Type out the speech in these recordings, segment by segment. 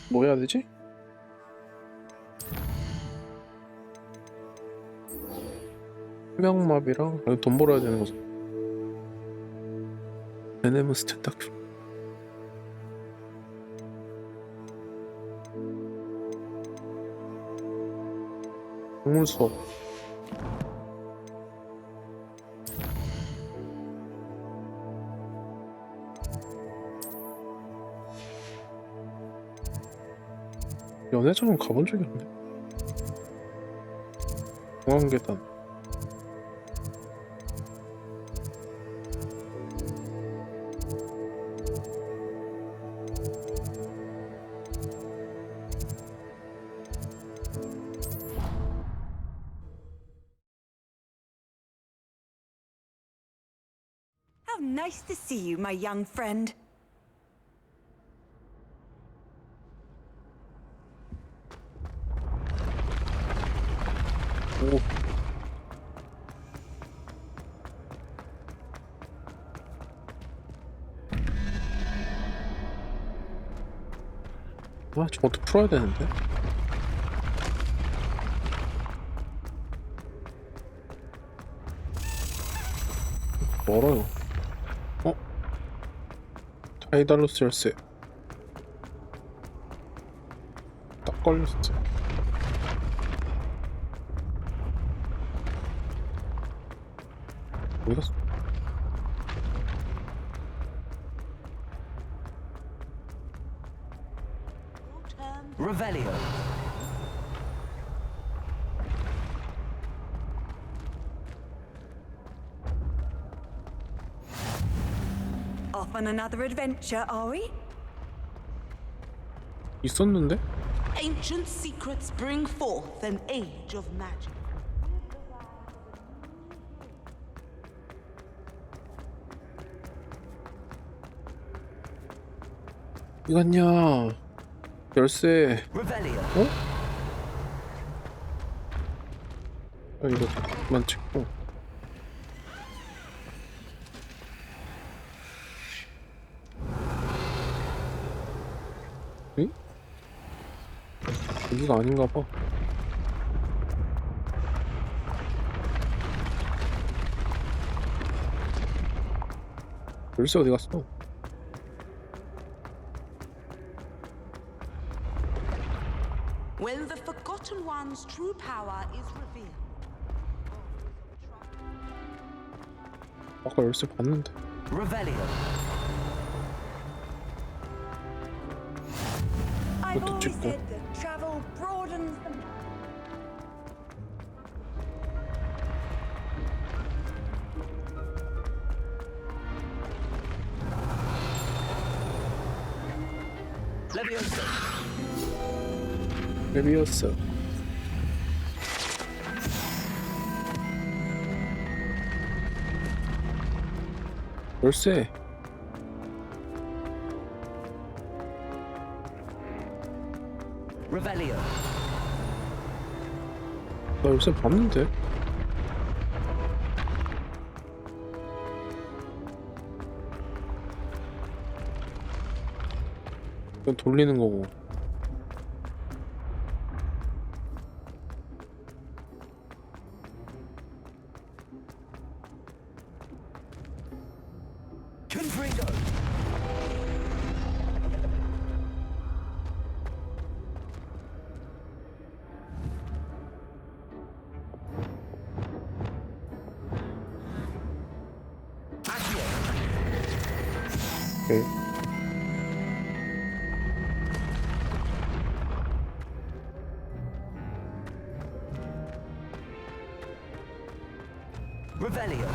뭐 해야 되지? 투명마비랑 여기 돈 벌어야 되는 거죠. 베네무스 텐타클. 동물 수업. 연회장은 가본 적이 없네. 공항계단. How nice to see you, my young friend. 오. 아, 저것도 풀어야 되는데. 멀어요. 타이달로스 열쇠. 딱 걸렸어. 어디 갔어? Revelio. Off on another adventure, are we? 있었는데? Ancient secrets bring forth an age of magic. 이거냐? 열쇠. Revelio. 이거 그만 찍고. 응? 여기가 아닌가 봐. 열쇠 어디 갔어? When the Forgotten One's true power is revealed. 아까 열쇠 봤는데. Revelio. I've What did you always do? said that travel broadens the mind. Levioso. 레비어스. 열쇠. Revelio. 나 열쇠 봤는데. 이건 돌리는 거고. Confringo. Accio. 오케이. Revelio.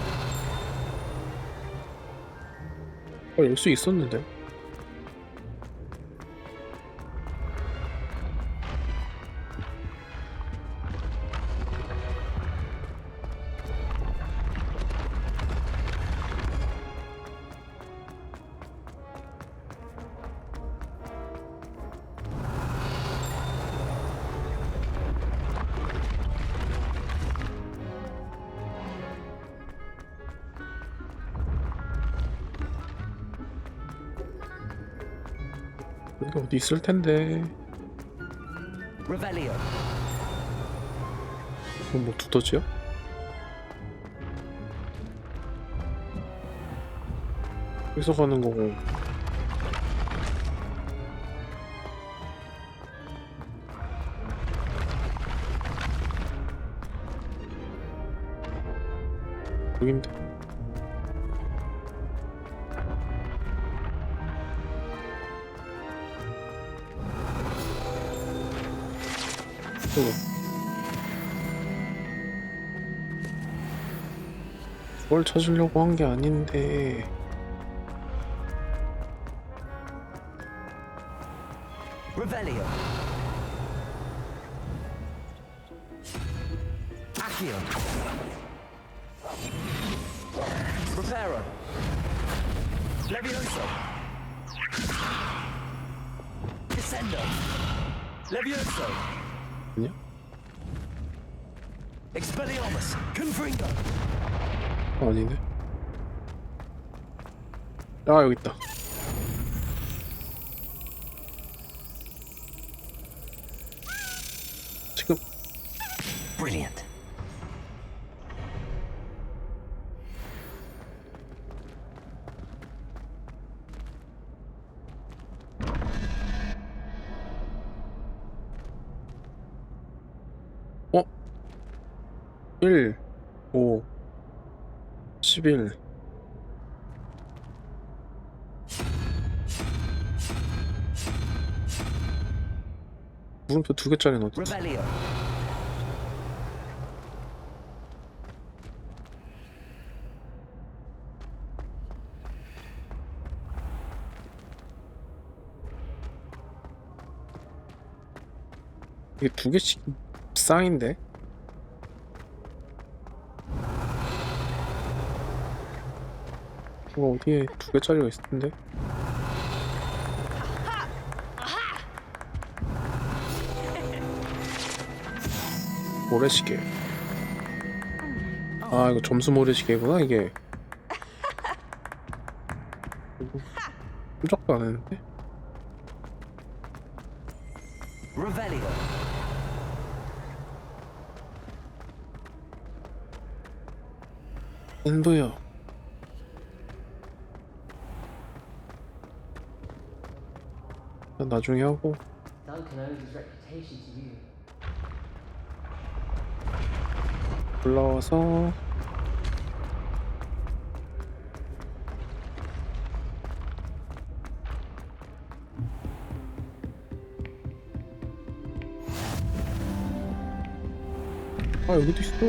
열 수 있었는데. 여기 어디 있을 텐데. Revelio. 이건 뭐 두더지야? 여기서 가는 거고. 여긴데. 그걸 찾으려고 한 게 아닌데. Revelio. Accio. Reparo. Levioso. Descendo. Levioso. 아니야? Expelliarmus. Confringo. 아니네. 아, 여기 있다. 지금 Brilliant. 어? 1, 5, 11. 물음표 2개짜리는 어딨지? Revelio. 이게 2개씩 쌍인데? 이거 어디에 2개짜리가 있을 텐데? 모래시계. 아, 이거 점수 모래시계구나, 이게. 꼼짝도 안 했는데? Revelio. 안 보여. 나중에 하고. Duncan owes his reputation to you. 올라와서 아, 여기도 있어.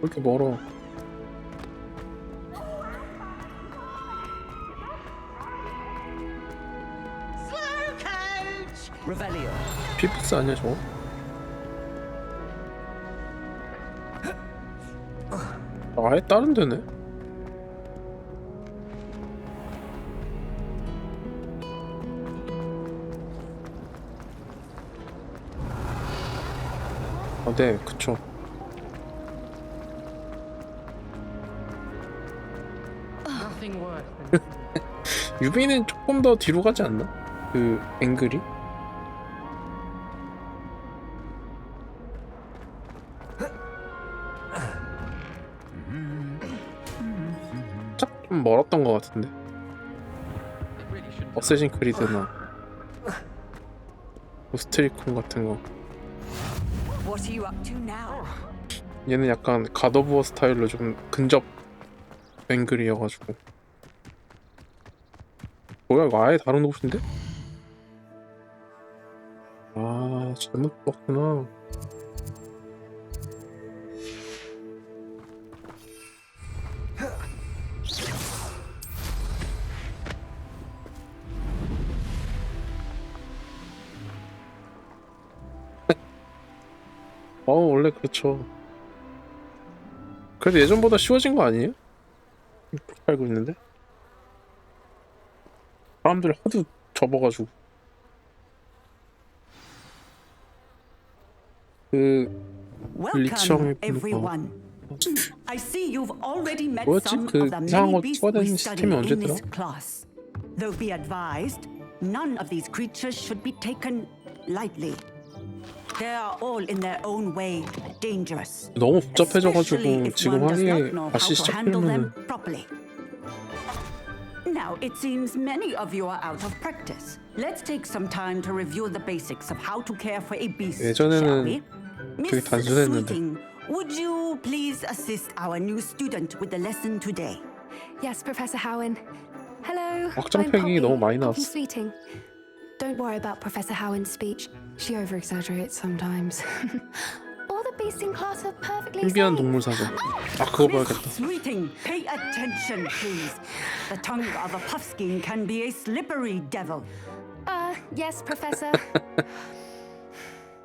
왜 이렇게 멀어? Revelio. 피프스 아니야 저거? 아예 다른 데네? 아, 네, 그쵸. Nothing worse than 유비는 조금 더 뒤로 가지 않나? 그 앵글이? 살짝 좀 멀었던 것 같은데. 어쌔신 크리드나 고스트리콘 같은 거. What are you up to now? 얘는 약간 갓오브워 스타일로 좀 근접 앵글이어가지고. 뭐야, 이거 아예 다른 옷인데? 아, 잘못 봤구나. 원래 그렇죠. 그래도 예전보다 쉬워진 거 아니에요? 그렇게 알고 있는데? 사람들 하도 접어가지고. 그 Welcome, everyone. I see you've already met 뭐였지? some 그 of the 이상한 many 거 beasts 추가된 we 시스템이 study in 언제더라? this class. Though be advised, none of these creatures should be taken lightly. They are all in their own way dangerous. 너무 Especially 복잡해져가지고 if 지금 one does 하기에 not know how 다시 to handle them 시작하려면 properly. Now, it seems many of you are out of practice. Let's take some time to review the basics of how to care for a beast, shall 예전에는 we? 되게 Miss 단순했는데. Sweeting, would you please assist our new student with the lesson today? Yes, Professor Howen. Hello. 확장팩이 I'm Poppy. 너무 많이 Poppy 나왔어. Sweeting. Don't worry about Professor Howen's speech. She over-exaggerates sometimes. All the beasts in class are perfectly 신비한 safe. 동물 사전. 아 그거 Miss 봐야겠다. Sweeting, pay attention, please. The tongue of a puffskein can be a slippery devil. Yes, Professor.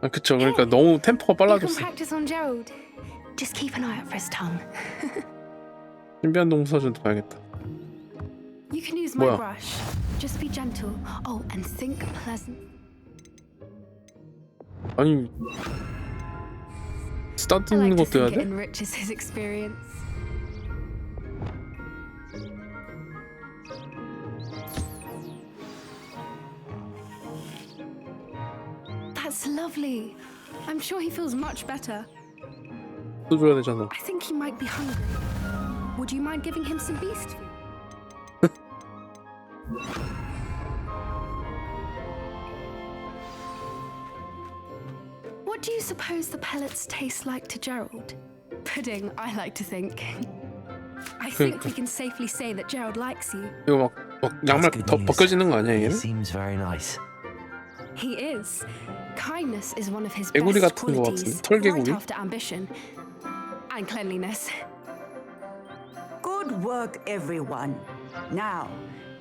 아 그쵸. 그러니까 너무 템포가 You can 빨라졌어. practice on Gerald. Just keep an eye out for his tongue. 신비한 동물 사전도 봐야겠다. You can use my 뭐야? brush. Just be gentle. Oh, and think pleasant. 아니 스타트 I 있는 like to 것도 해야 think it 돼? enriches his experience. That's lovely. I'm sure he feels much better. 또 줘야 되잖아. I think he might be hungry. Would you mind giving him some beast food? What do you suppose the pellets taste like to Gerald? Pudding, I like to think. I think we can safely say that Gerald likes you. 이거 막 양말 That's good 더 news. 벗겨지는 거 아니야 He 얘는? seems very nice. He is. Kindness is one of his 개구리 best 같은 거 qualities, 같은데? 털개구리? right after ambition and cleanliness. Good work, everyone. Now,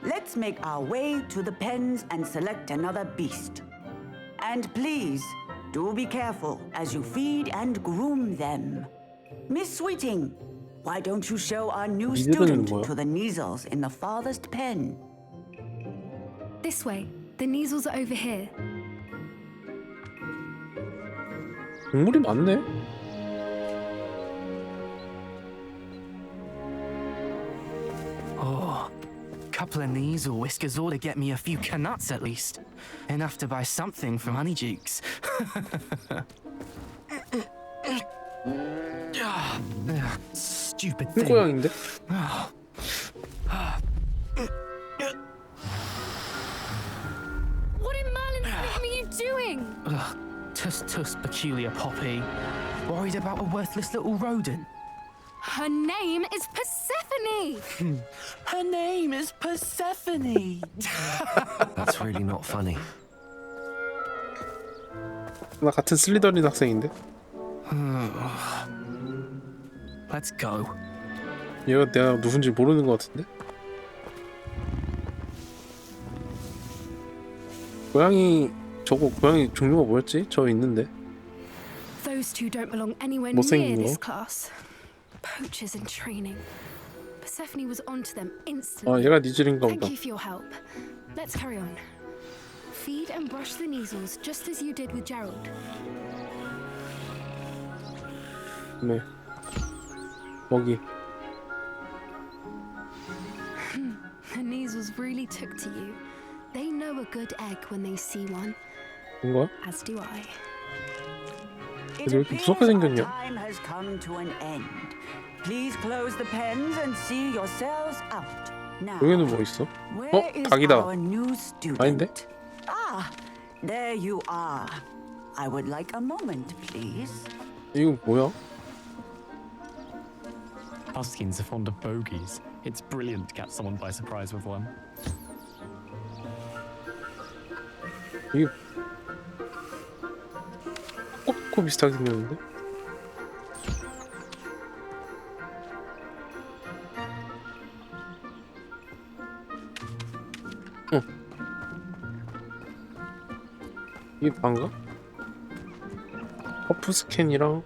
let's make our way to the pens and select another beast. And please, do be careful as you feed and groom them. Miss Sweeting, why don't you show our new 이들은 student 뭐야? to the Neasels in the farthest pen? This way. The Neasels are over here. 동물이 많네. Oh, couple of knees or whiskers ought to get me a few canuts at least. Enough to buy something from Honeydukes. Stupid thing. 흰고양인데? What in Merlin's name are you doing? Tuss, peculiar Poppy. Worried about a worthless little rodent. Her name is Persephone. Her name is Persephone. That's really not funny. 나 같은 슬리더린 학생인데? Let's go. 얘가 내가 누군지 모르는 것 같은데? 고양이 저거 고양이 종류가 뭐였지? 저 있는데. Those two don't belong anywhere 못생긴 near this 거. class. Poachers in training. Persephone was onto them 아 instantly. 얘가 니즐인가 Thank 보다. you for your help. Let's carry on. Feed and brush the Neasels just as you did with Gerald. 네. 먹이. The Neasels really took to you. They know a good egg when they see one, 본 거야? as do I. It 왜 이렇게 appears 무섭게 our 생겼냐? time has come to an end. Please close the pens and see yourselves out. Now, 여기는 뭐 있어? where is 닭이다. our new student? 아닌데? Ah, there you are. I would like a moment, please. 이거 뭐야? Puskins are fond of bogies. It's brilliant to catch someone by surprise with one. 이게 코 비슷하게 생겼는데? 응. 이게 반가? 퍼프 스캔이랑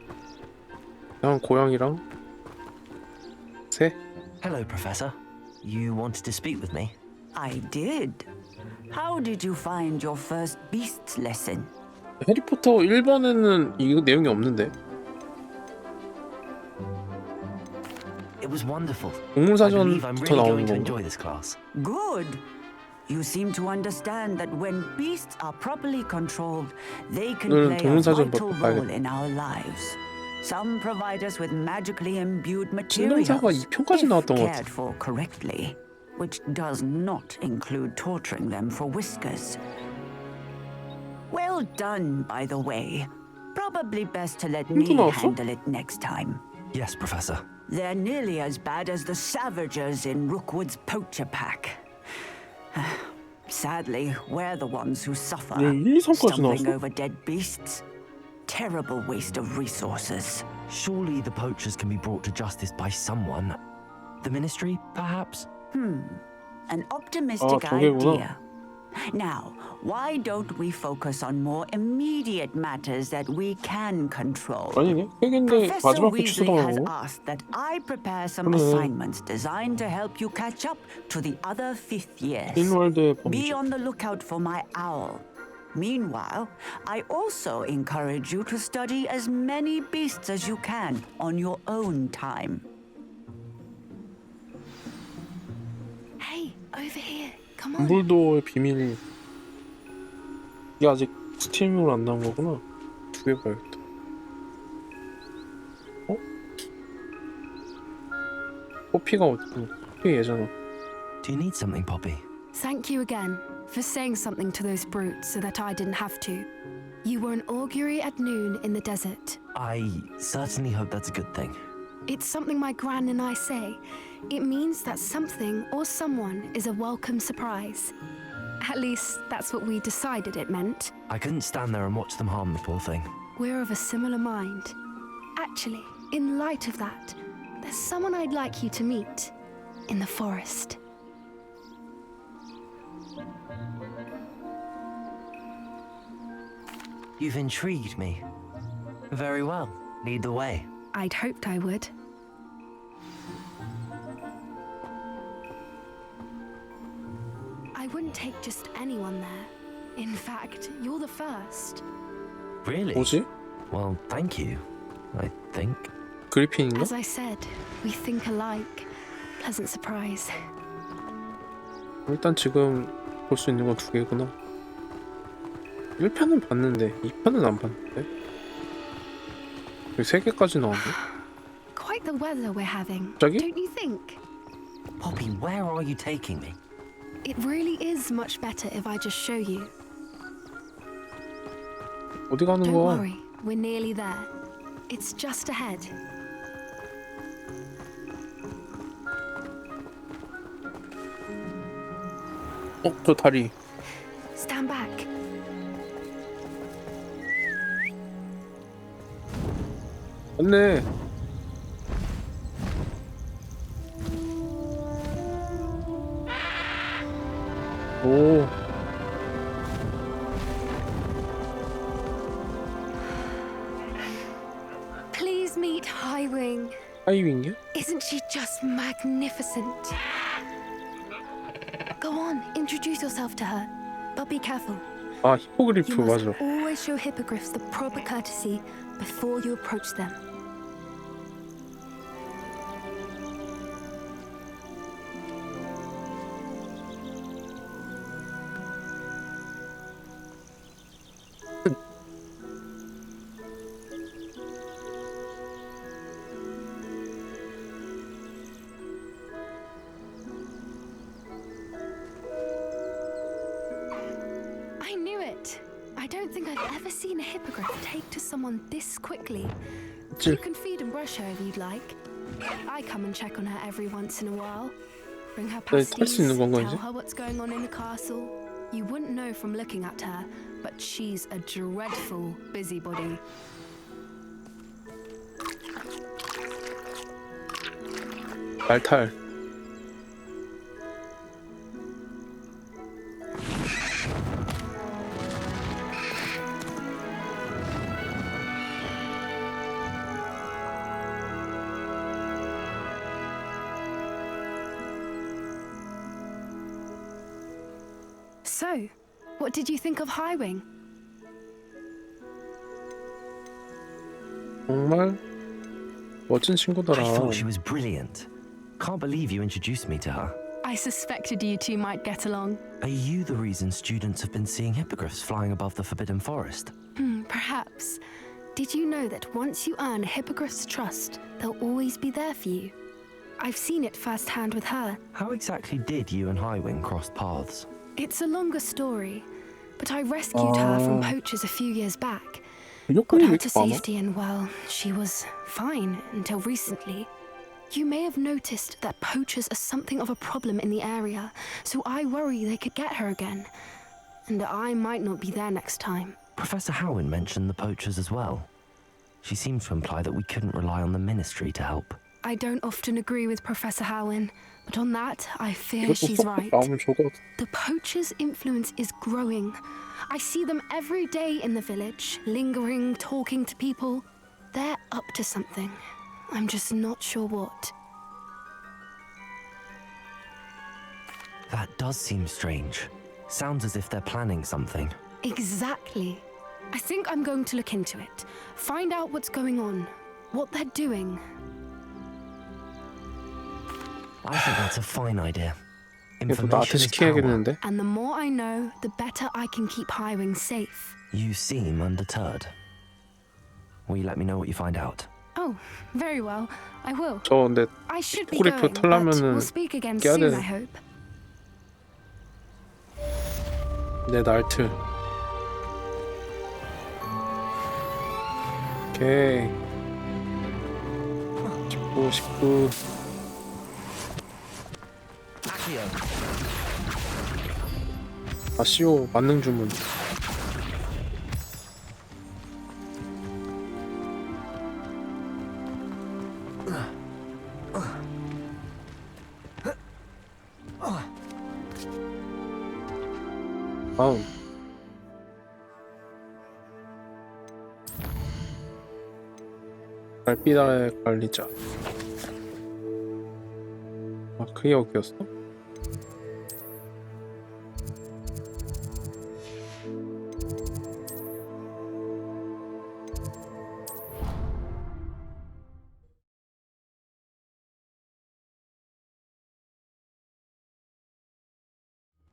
그냥 고양이랑 새? Hello, Professor. You wanted to speak with me? I did. How did you find your first beasts lesson? 해리포터 1번에는 이거 내용이 없는데. It was wonderful. 동물 I believe I'm 사전부터 really 나오는 going to 건가? enjoy this class. Good. You seem to understand that when beasts are properly controlled, they can 오늘은 play a 동물 사전 vital 봐야겠다. role in our lives. Some provide us with magically imbued materials, 신동사가 2편까지 if 나왔던 것 cared 같아. for correctly, which does not include torturing them for whiskers. Well done, by the way. Probably best to let me 나왔어? handle it next time. Yes, Professor. They're nearly as bad as the Savagers in Rookwood's poacher pack. Sadly, we're the ones who suffer, 왜 1, 2, 3까지 stumbling 나왔어? over dead beasts. Terrible waste of resources. Surely the poachers can be brought to justice by someone. The Ministry, perhaps? An optimistic 저게구나. idea. Now, why don't we focus on more immediate matters that we can control? 아니네. 핵인데 Professor 마지막 거 Weasley has 취소당하고. asked that I prepare some 그래. assignments designed to help you catch up to the other fifth years. 인월드의 Be 범죄. on the lookout for my owl. Meanwhile, I also encourage you to study as many beasts as you can on your own time. Hey, over here. Come on. 덤블도어의 비밀. 이게 아직 스팀으로 안 나온 거구나. 2개 봐야겠다. 어? 포피가 어디? 포피 얘잖아. Do you need something, Poppy? Thank you again for saying something to those brutes so that I didn't have to. You were an augury at noon in the desert. I certainly hope that's a good thing. It's something my gran and I say. It means that something or someone is a welcome surprise. At least, that's what we decided it meant. I couldn't stand there and watch them harm the poor thing. We're of a similar mind. Actually, in light of that, there's someone I'd like you to meet in the forest. You've intrigued me. Very well. Lead the way. I'd hoped I would. I wouldn't take just anyone there. In fact, you're the first. Really? 뭐지? Well, thank you. I think. 그리핀인가? As I said, we think alike. Pleasant surprise. 일단 지금 볼 수 있는 건 2개구나. 1편은 봤는데 2편은 안 봤는데. 3개까지 나왔네. Quite the weather we're having, 갑자기? don't you think? Poppy, where are you taking me? It really is much better if I just show you. 어디 가는 Don't 거야? worry, we're nearly there. It's just ahead. 저 다리. Stand back. 맞네. 오. Please meet Highwing. 하이윙이야? Isn't she just magnificent? Go on, introduce yourself to her. But be careful. 아, You 히포그리프 must 맞아. always show hippogriffs the proper courtesy before you approach them. I knew it. I don't think I've ever seen a hippogriff take to someone this quickly. 그치? You can feed and brush her if you'd like. I come and check on her every once in a while. Bring her 네, 탈 수 pasties, 있는 건가 tell 이제? her what's going on in the castle. You wouldn't know from looking at her, but she's a dreadful busybody. 말탈. So, what did you think of Highwing? 정말 멋진 I 친구더라. thought she was brilliant. Can't believe you introduced me to her. I suspected you two might get along. Are you the reason students have been seeing hippogriffs flying above the Forbidden Forest? Perhaps. Did you know that once you earn a hippogriff's trust, they'll always be there for you? I've seen it firsthand with her. How exactly did you and Highwing cross paths? It's a longer story, but I rescued her from poachers a few years back. Got 근육근이 왜 her 이렇게 to 많아? safety and, well, she was fine until recently. You may have noticed that poachers are something of a problem in the area, so I worry they could get her again. And I might not be there next time. Professor Howin mentioned the poachers as well. She seemed to imply that we couldn't rely on the Ministry to help. I don't often agree with Professor Howin, but on that, I fear 이것도 she's 쏙 right. 나오면 좋을 것 같아. The poachers' influence is growing. I see them every day in the village, lingering, talking to people. They're up to something. I'm just not sure what. That does seem strange. Sounds as if they're planning something. Exactly. I think I'm going to look into it, find out what's going on, what they're doing. I think that's a fine idea. 얘도 나한테 Information is power. 시켜야겠는데? And the more I know, the better I can keep Highwing safe. You seem undeterred. Will you let me know what you find out? Oh, very well. I will. 저 근데 I should be 히포그리프 going, but 타려면은 we'll speak again 깨야 soon, 되네. I hope. 내 날틀. 오케이. 19. 아시오 만능 주문. 다음. 달빛아래 관리자. 아, 그게 여기였어?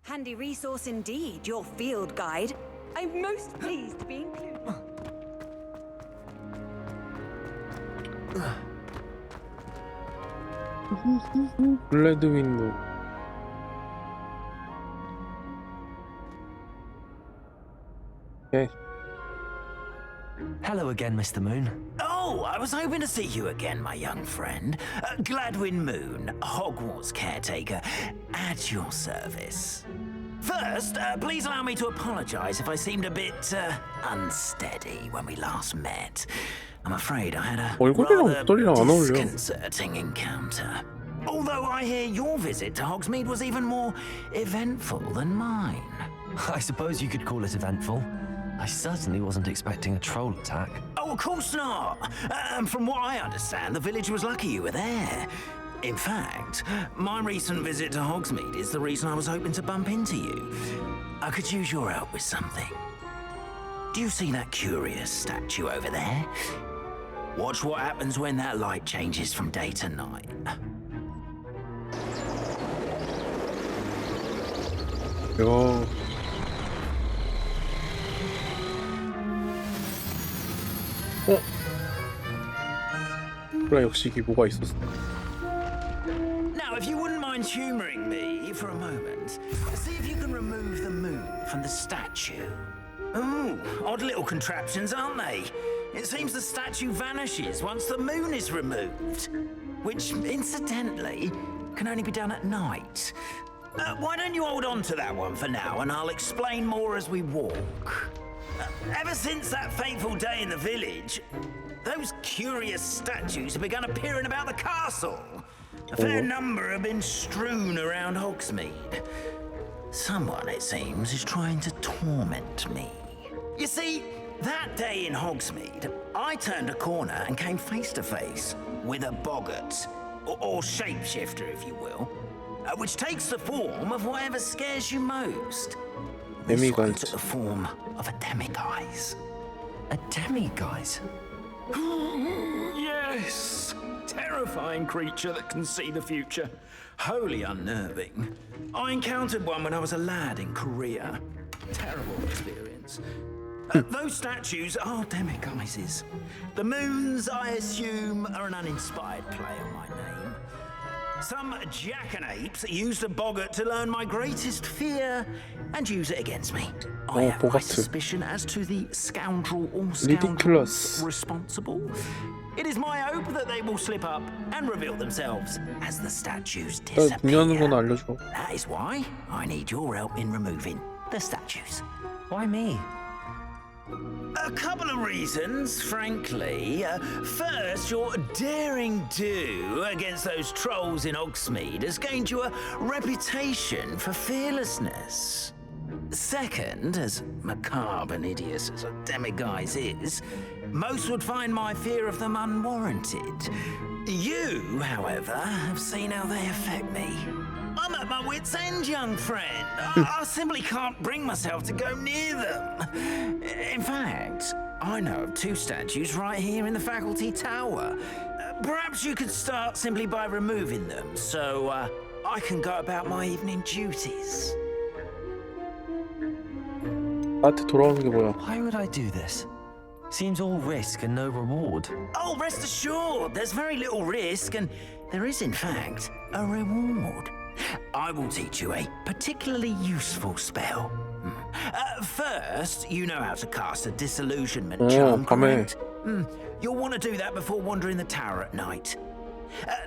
Handy resource indeed, your field guide. I'm most pleased to be included. 블레드윈드. 오케이. Hello again, Mr. Moon. Oh, I was hoping to see you again, my young friend. Gladwin Moon, Hogwarts caretaker, at your service. First, please allow me to apologize if I seemed a bit unsteady when we last met. I'm afraid I had a 얼굴이랑 rather 목소리랑 안 어울려. disconcerting encounter. Although I hear your visit to Hogsmeade was even more eventful than mine. I suppose you could call it eventful. I certainly wasn't expecting a troll attack. Oh, of course not. From what I understand, the village was lucky you were there. In fact, my recent visit to Hogsmeade is the reason I was hoping to bump into you. I could use your help with something. Do you see that curious statue over there? Watch what happens when that light changes from day to night. 요. 그래 역시 이게 뭐가 있었어. Now, if you wouldn't mind humoring me for a moment, see if you can remove the moon from the statue. Ooh, odd little contraptions, aren't they? It seems the statue vanishes once the moon is removed, which, incidentally, can only be done at night. Why don't you hold on to that one for now, and I'll explain more as we walk. Ever since that fateful day in the village, those curious statues have begun appearing about the castle. A fair number have been strewn around Hogsmeade. Someone, it seems, is trying to torment me. You see, that day in Hogsmeade, I turned a corner and came face to face with a boggart, or shapeshifter, if you will, which takes the form of whatever scares you most. This one took the form of a demiguise. A demiguise? Yes! Terrifying creature that can see the future. Wholly unnerving. I encountered one when I was a lad in Korea. Terrible experience. Those statues are demiguises. The moons, I assume, are an uninspired play on my name. Some jackanapes used a boggart to learn my greatest fear and use it against me. I have my suspicion as to the scoundrel or scoundrels responsible. It is my hope that they will slip up and reveal themselves as the statues disappear. That is why I need your help in removing the statues. Why me? A couple of reasons, frankly. First, your daring do against those trolls in Hogsmeade has gained you a reputation for fearlessness. Second, as macabre and hideous as a demiguise is, most would find my fear of them unwarranted. You, however, have seen how they affect me. I'm at my wit's end, young friend. I simply can't bring myself to go near them. In fact, I know of 2 statues right here in the faculty tower. Perhaps you could start simply by removing them, so I can go about my evening duties. Why would I do this? Seems all risk and no reward. Oh, rest assured, there's very little risk, and there is, in fact, a reward. I will teach you a particularly useful spell. First, you know how to cast a disillusionment charm, correct? You'll want to do that before wandering the tower at night.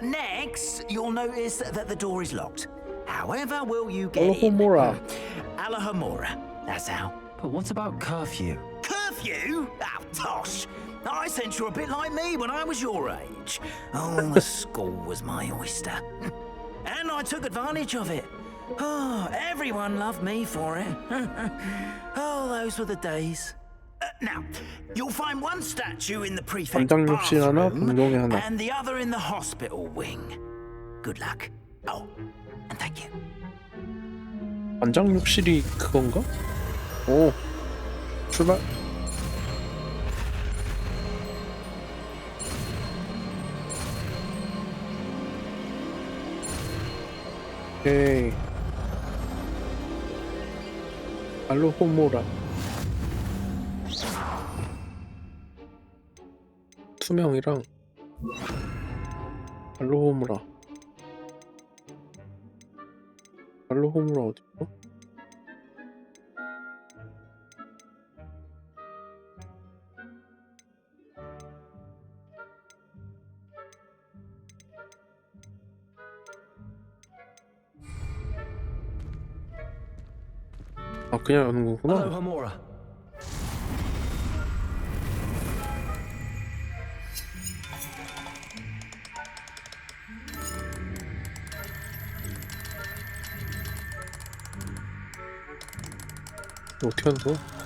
Next, you'll notice that the door is locked. However will you get in? Alohomora, that's how. But what about curfew? Curfew? Oh, tosh. I sense you're a bit like me when I was your age. Oh, the school was my oyster. And I took advantage of it. Oh, everyone loved me for it. Oh, those were the days. Now, you'll find one statue in the prefect's bathroom and the other in the hospital wing. Good luck. Oh, and thank you. 반장욕실이 그건가? 오, 출발. 오케이. 알로호모라. 투명이랑 알로호모라. 알로호모라 어디 있어? 아, 그냥 여는 거구나. Alohomora. 어떻게 하는 거야?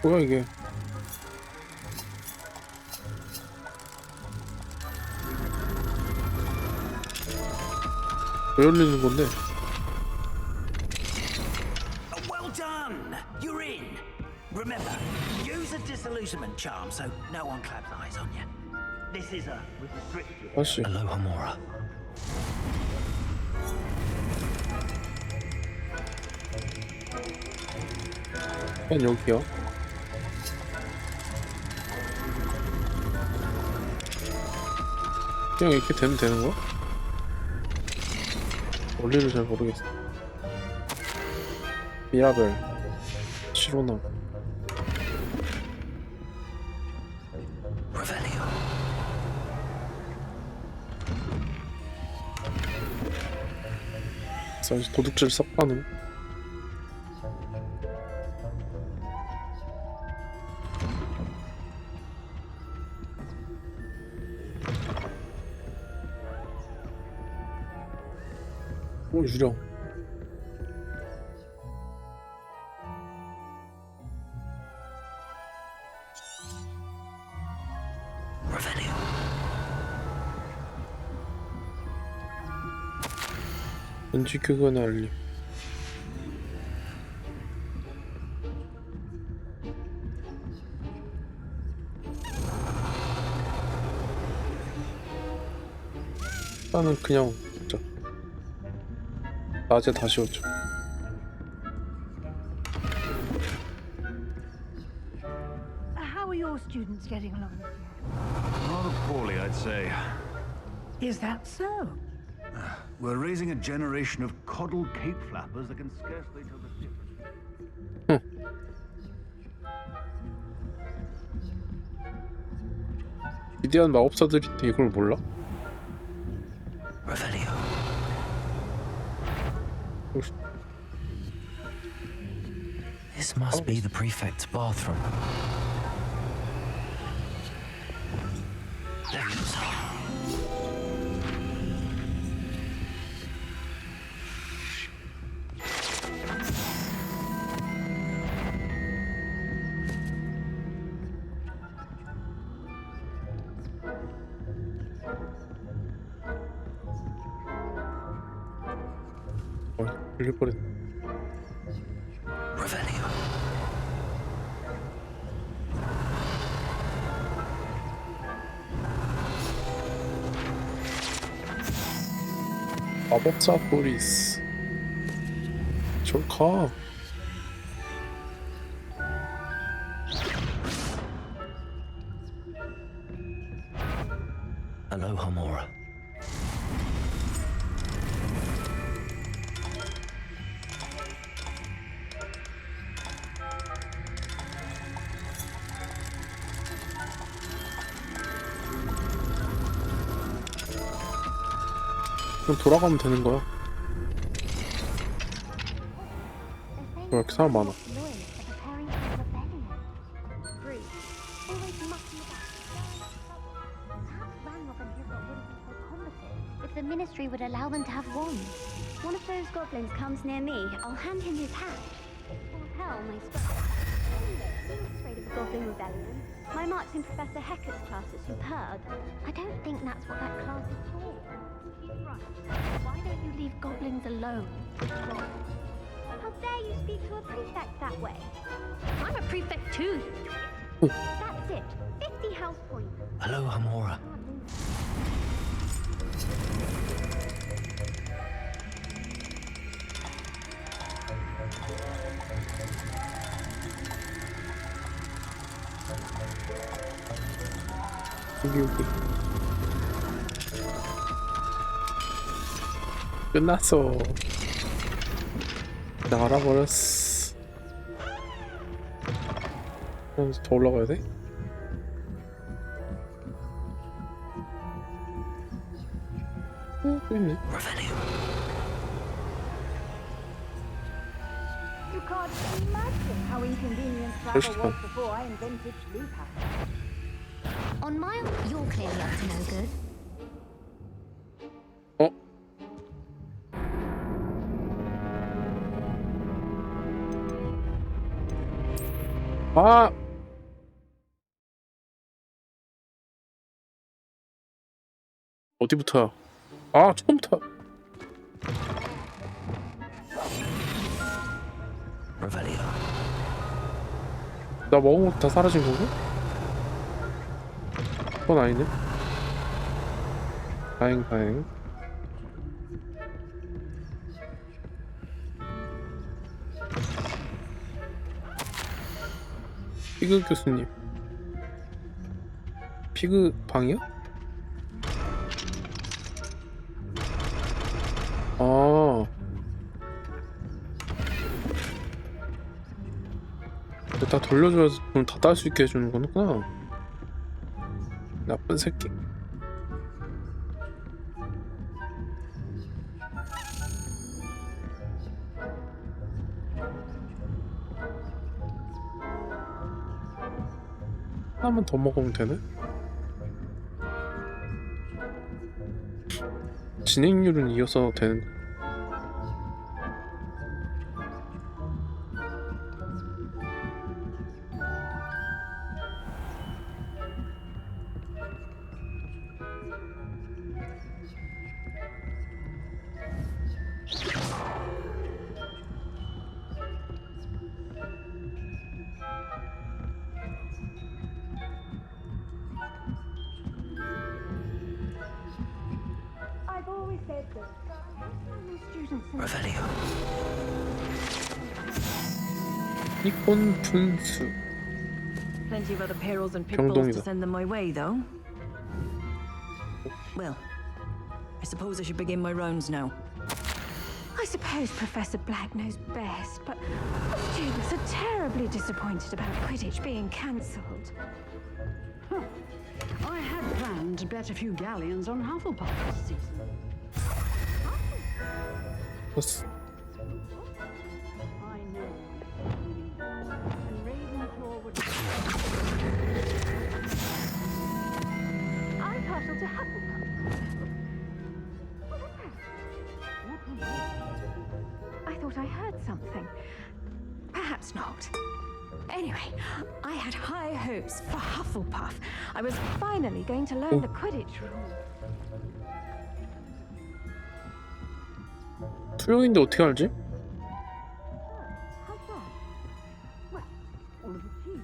뭐야 이게? 왜 열리는 건데? Well done! You're in. Remember, use a disillusionment charm so no one claps eyes on you. This is a restricted. 아씨. Alohomora. 그냥 여기요. 그냥 이렇게 되면 되는 거야? 원리를 잘 모르겠어. 미라벨, 시로나. 이제 도둑질 싹 가는. 오, 유령. 왠지 그건 알림. 나는 그냥 오자. 낮에 다시 오자. How are your students getting along this year? Rather poorly, I'd say. Is that so? We're raising a generation of coddled cape flappers that can scarcely tell the difference. 위대한 마법사들인데 이걸 몰라? This must be the prefect's bathroom. 걸릴 뻔했네. 마법사 보리스. 저리 가. Aloha, Mora. 그럼 돌아가면 되는 거야. 왜 이렇게 사람 많아? If the ministry would allow them to have wands. One of those goblins comes near me, I'll hand him his hat. Or hell, my spell. I'm not afraid of the Goblin Rebellion. My marks in Professor Hecker's class are superb. I don't think that's what that class is for. He's right. Why don't you leave goblins alone? How dare you speak to a prefect that way? I'm a prefect too. That's it. 50 house points. Aloha, Mora. 여기. 끝났어. 나 알아버렸어. 더 올라가야 돼? 또 있네. You can't imagine how inconvenient travel was before I invented Lupa. On my own, you're clearly up to no good. 아! 어디부터야? 아, 처음부터. 나 먹은 거 다 사라진 건가? 그건 아니네. 다행. 피그 교수님. 피그 방이요? 아. 다 돌려줘야 돈 다 딸 수 있게 해주는 거구나. 나쁜 새끼. 하나만 더 먹으면 되네? 진행률은 이어서 되는 거. I've always said this. Students Revelio. 이권 분수. Plenty of other perils and pitfalls to 병동이다. send them my way, though. Well, I suppose I should begin my rounds now. I suppose Professor Black knows best, but the students are terribly disappointed about Quidditch being cancelled. I had planned to bet a few galleons on Hufflepuff this season. 됐어. I know. And Ravenclaw would. I'm partial to Hufflepuff. I thought I heard something. Perhaps not. Anyway, I had high hopes for Hufflepuff. I was finally going to learn the Quidditch rules. 투명인데 어떻게 알지? How's that? Well, all of the cheese.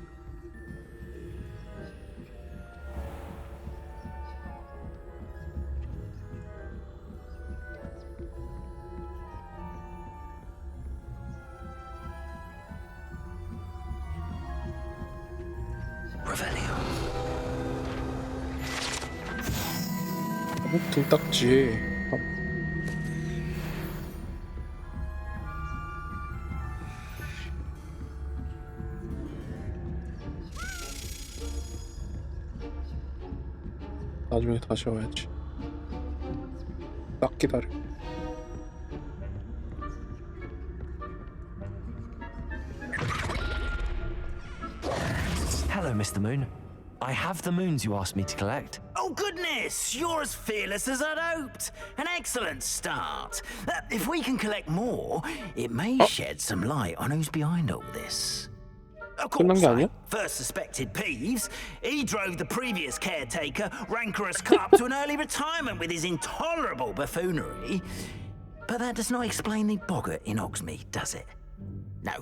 Revelio. 등딱지. 나중에 다시 와야지. 딱 기다려. Hello, Mr. Moon. I have the moons you asked me to collect. Oh, goodness! You're as fearless as I'd hoped. An excellent start. If we can collect more, it may shed some light on who's behind all this. Of course, I first suspected Peeves. He drove the previous caretaker, Rancorous Cup, to an early retirement with his intolerable buffoonery. But that does not explain the boggart in Hogsmeade, does it? No.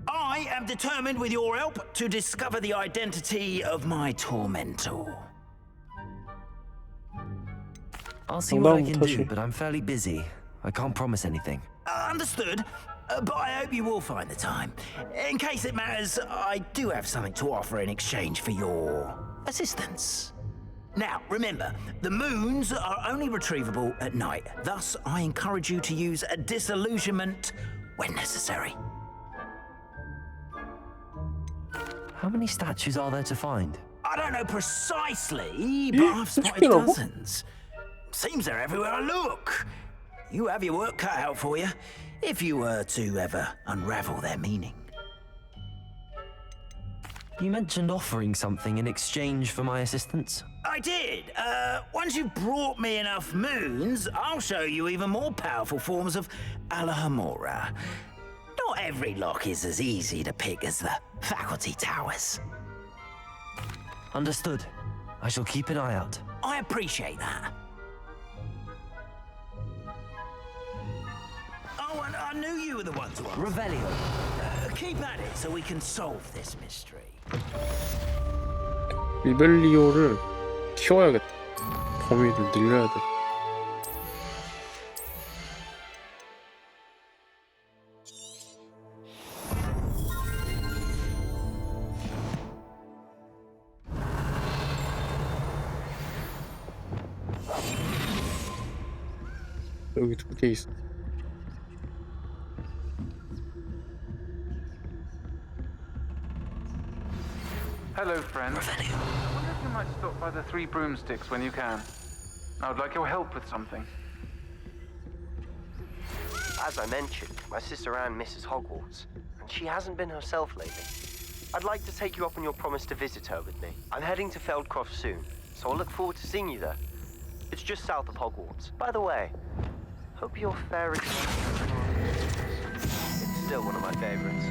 I am determined, with your help, to discover the identity of my tormentor. I'll see what I can do, but I'm fairly busy. I can't promise anything. Understood. But I hope you will find the time. In case it matters, I do have something to offer in exchange for your assistance. Now, remember, the moons are only retrievable at night. Thus, I encourage you to use a disillusionment when necessary. How many statues are there to find? I don't know precisely, but I've spotted dozens. Seems they're everywhere I look. You have your work cut out for you, if you were to ever unravel their meaning. You mentioned offering something in exchange for my assistance. I did. Once you've brought me enough moons, I'll show you even more powerful forms of Alohomora. Not every lock is as easy to pick as the faculty towers. Understood. I shall keep an eye out. I appreciate that. Oh, and I knew you were the one to ask. Revelio. Keep at it so we can solve this mystery. 리벨리오를 키워야겠다. 범위를 늘려야 돼. 여기 2개 있어. Hello, friend. I wonder if you might stop by the Three Broomsticks when you can. I would like your help with something. As I mentioned, my sister Anne misses Hogwarts, and she hasn't been herself lately. I'd like to take you up on your promise to visit her with me. I'm heading to Feldcroft soon, so I'll look forward to seeing you there. It's just south of Hogwarts. By the way, hope your fairy... It's still one of my favorites.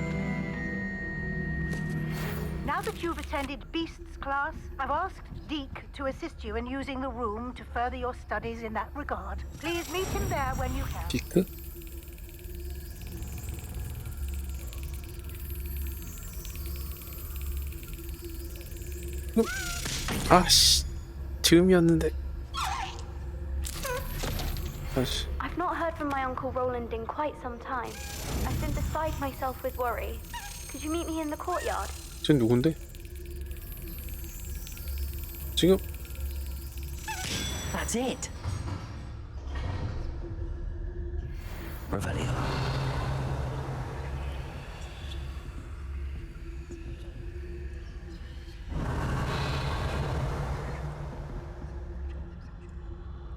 Now that you've attended Beasts class, I've asked Deke to assist you in using the room to further your studies in that regard. Please meet him there when you can. 디크? 아씨, 지금이었는데. 아씨. I've not heard from my Uncle Roland in quite some time. I've been beside myself with worry. Could you meet me in the courtyard? 쟤 누군데? 지금 That's it. Revelio.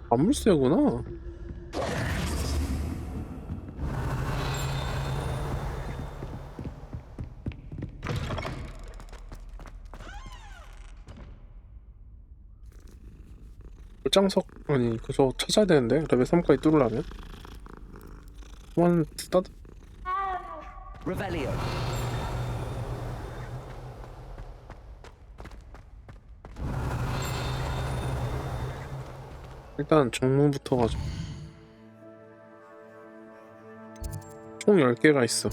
암물쇠구나. 장석 아니 그저 찾아야 되는데 레벨 3까지 뚫으려면 그만 스타트. Revelio. 일단 정문부터 가자. 총 10개가 있어.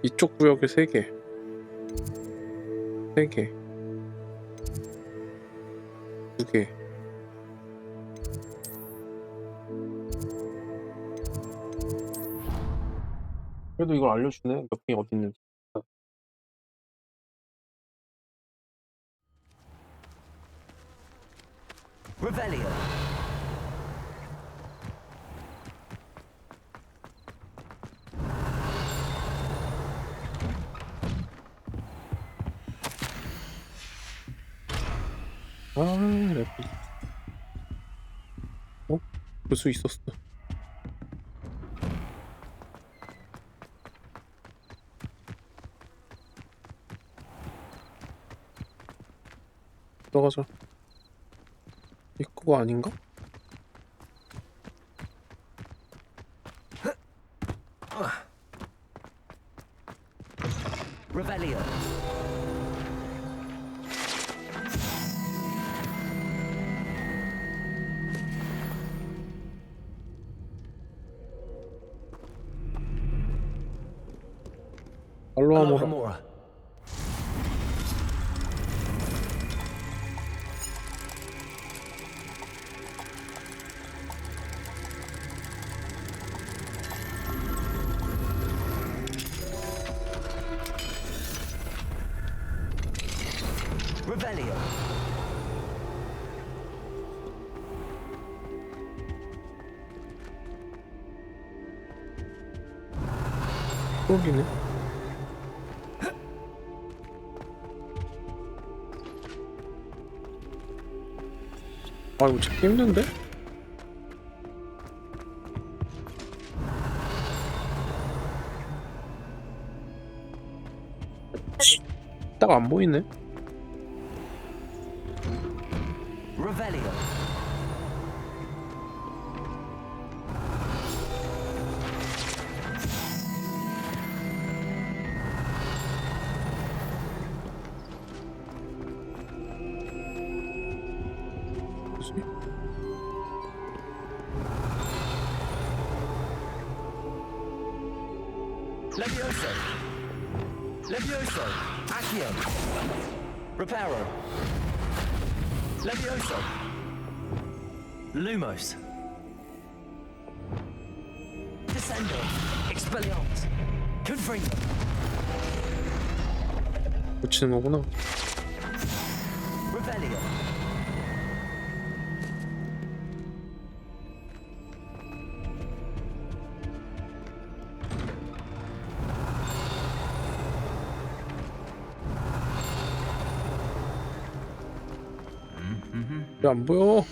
이쪽 구역에 3개 3개 2개. 그래도 이걸 알려주네. 몇 개 어디 있는지. Revelio. 아, 랩이. 어? 볼 수 있었어. 들어가자. 입구가 아닌가? Revelio. 알로하모라. Revelio. 여기네. 아 이거 찾기 힘든데? 딱 안 보이네. Revelio. Levioso. Levioso. Accio. Reparo. Levioso. Lumos. Descendo. Expelliarmus. Confringo. 붙이는 거구나. Revelio. 왜 안 보여?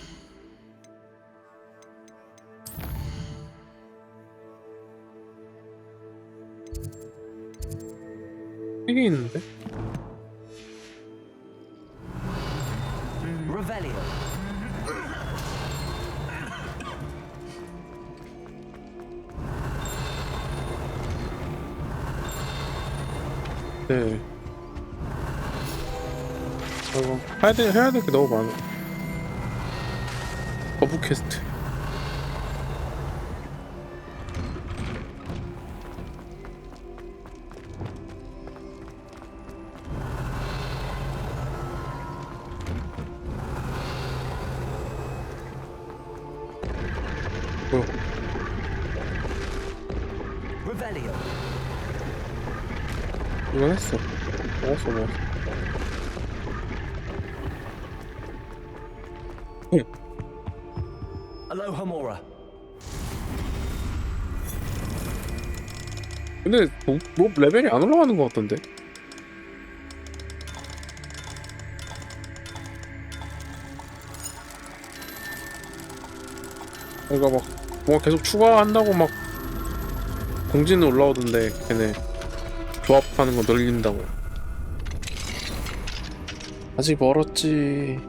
이게 있는데? Revelio. 네. 아이고, 해야 될 게 너무 많아. 거부 퀘스트. 뭐야? Revelio. 이건 했어. 먹었어. 응. Aloha Mora. 근데 뭐 레벨이 안 올라가는 것 같던데? 그러니까 막 뭔가 계속 추가한다고 막 공지는 올라오던데 걔네 조합하는 거 늘린다고. 아직 멀었지.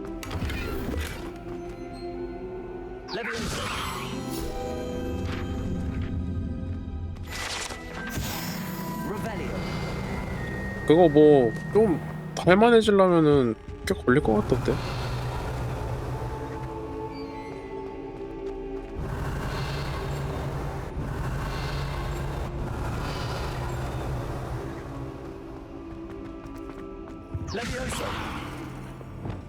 그거 뭐 좀 할만해지려면은 꽤 걸릴 것 같던데. Levioso.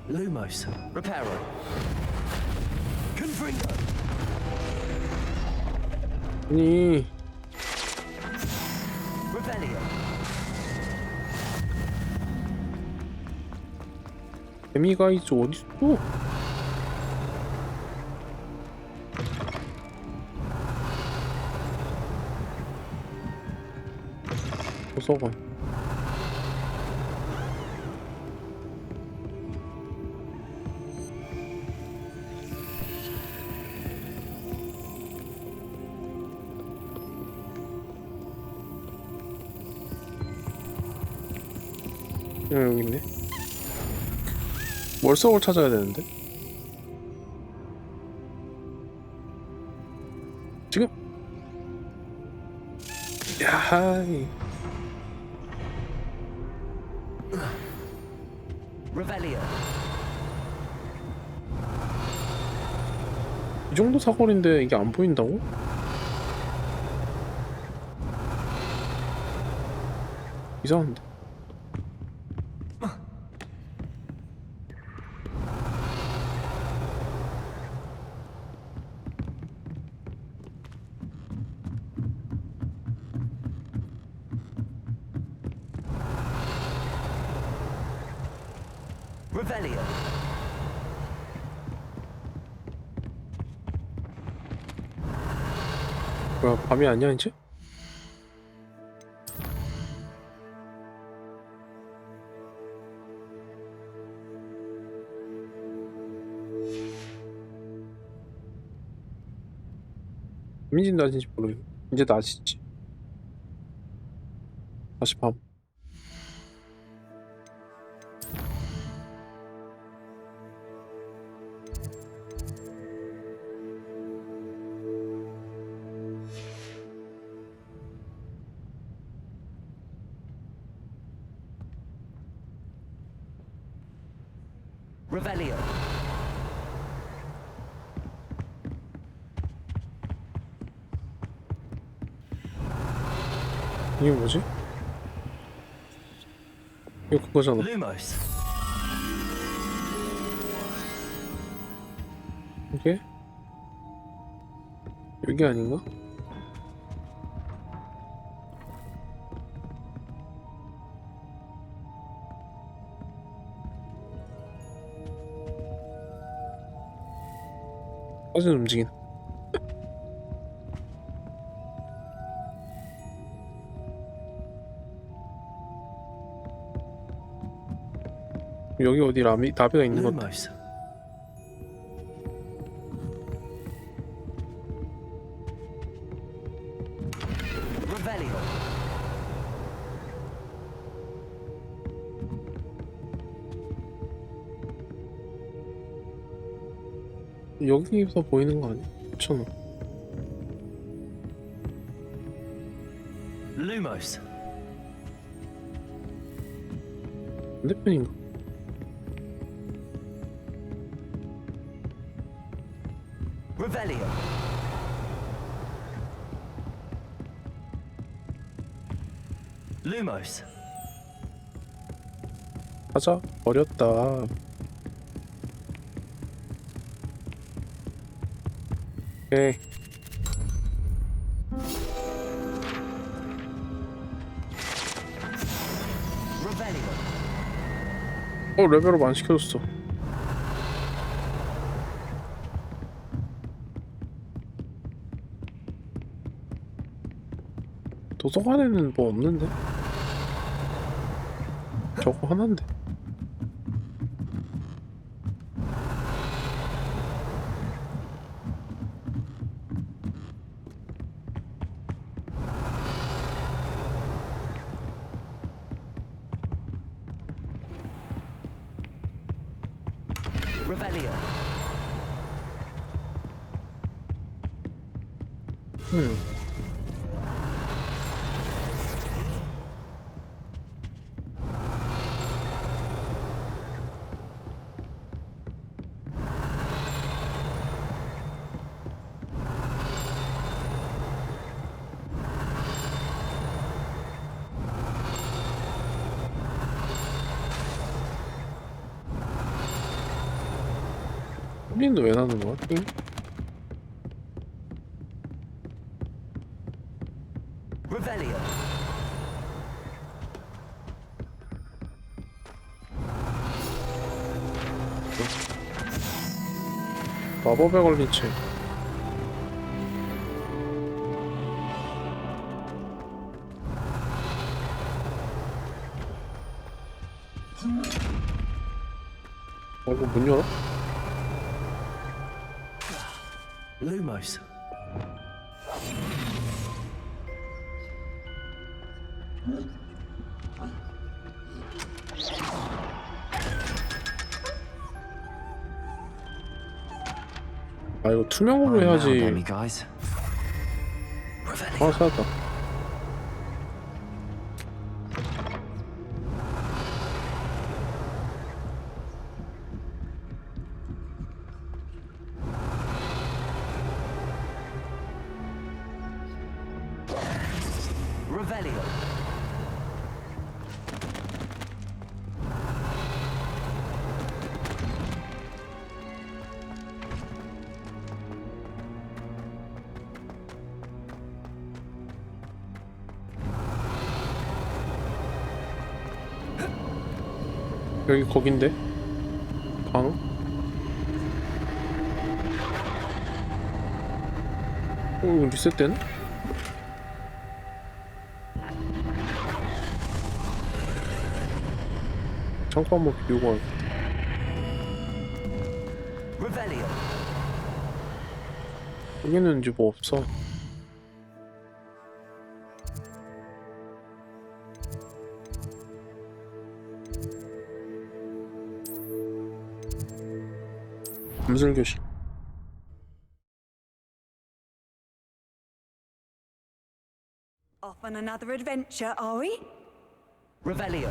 Lumos. Reparo. Confringo. 아니 Revelio. 개미가 이제 어딨어? 도서관. 여기 있네. 월석을 찾아야 되는데 지금. 야하이. Revelio. 이 정도 사거리인데 이게 안 보인다고? 이상한데. Revelio. 뭐야, 밤이 아니야 이제? 밤인지 낮인지 모르겠네. 이제 낮이지. 다시 밤. Revelio. 이게 뭐지? 이거 그거잖아. Lumos. 이게? 여기 아닌가? 사진 움직인. 여기 어디 나비가 있는 것 같아. Lumos. 여기서 보이는 거 아니야? 그렇잖아. Lumos. 반대편인가? Revelio. Lumos. 가자. 버렸다. 오케이. Revelio. 레벨업 안 시켜줬어. 도서관에는 뭐 없는데? 저거 하나인데. Revelio. 소리는 왜 나는 거야? 띵? Revelio. 마법에 걸린 채. 이거 문 열어? Lumos. 아 이거 투명으로 해야지. 아 찾았다. Revelio. 여기 거긴데? 방? 이거 리셋되네? 잠깐만 비우고 와야겠다. Revelio. 여기는 이제 뭐 없어. 검술교실. Off on another adventure, are we? Revelio.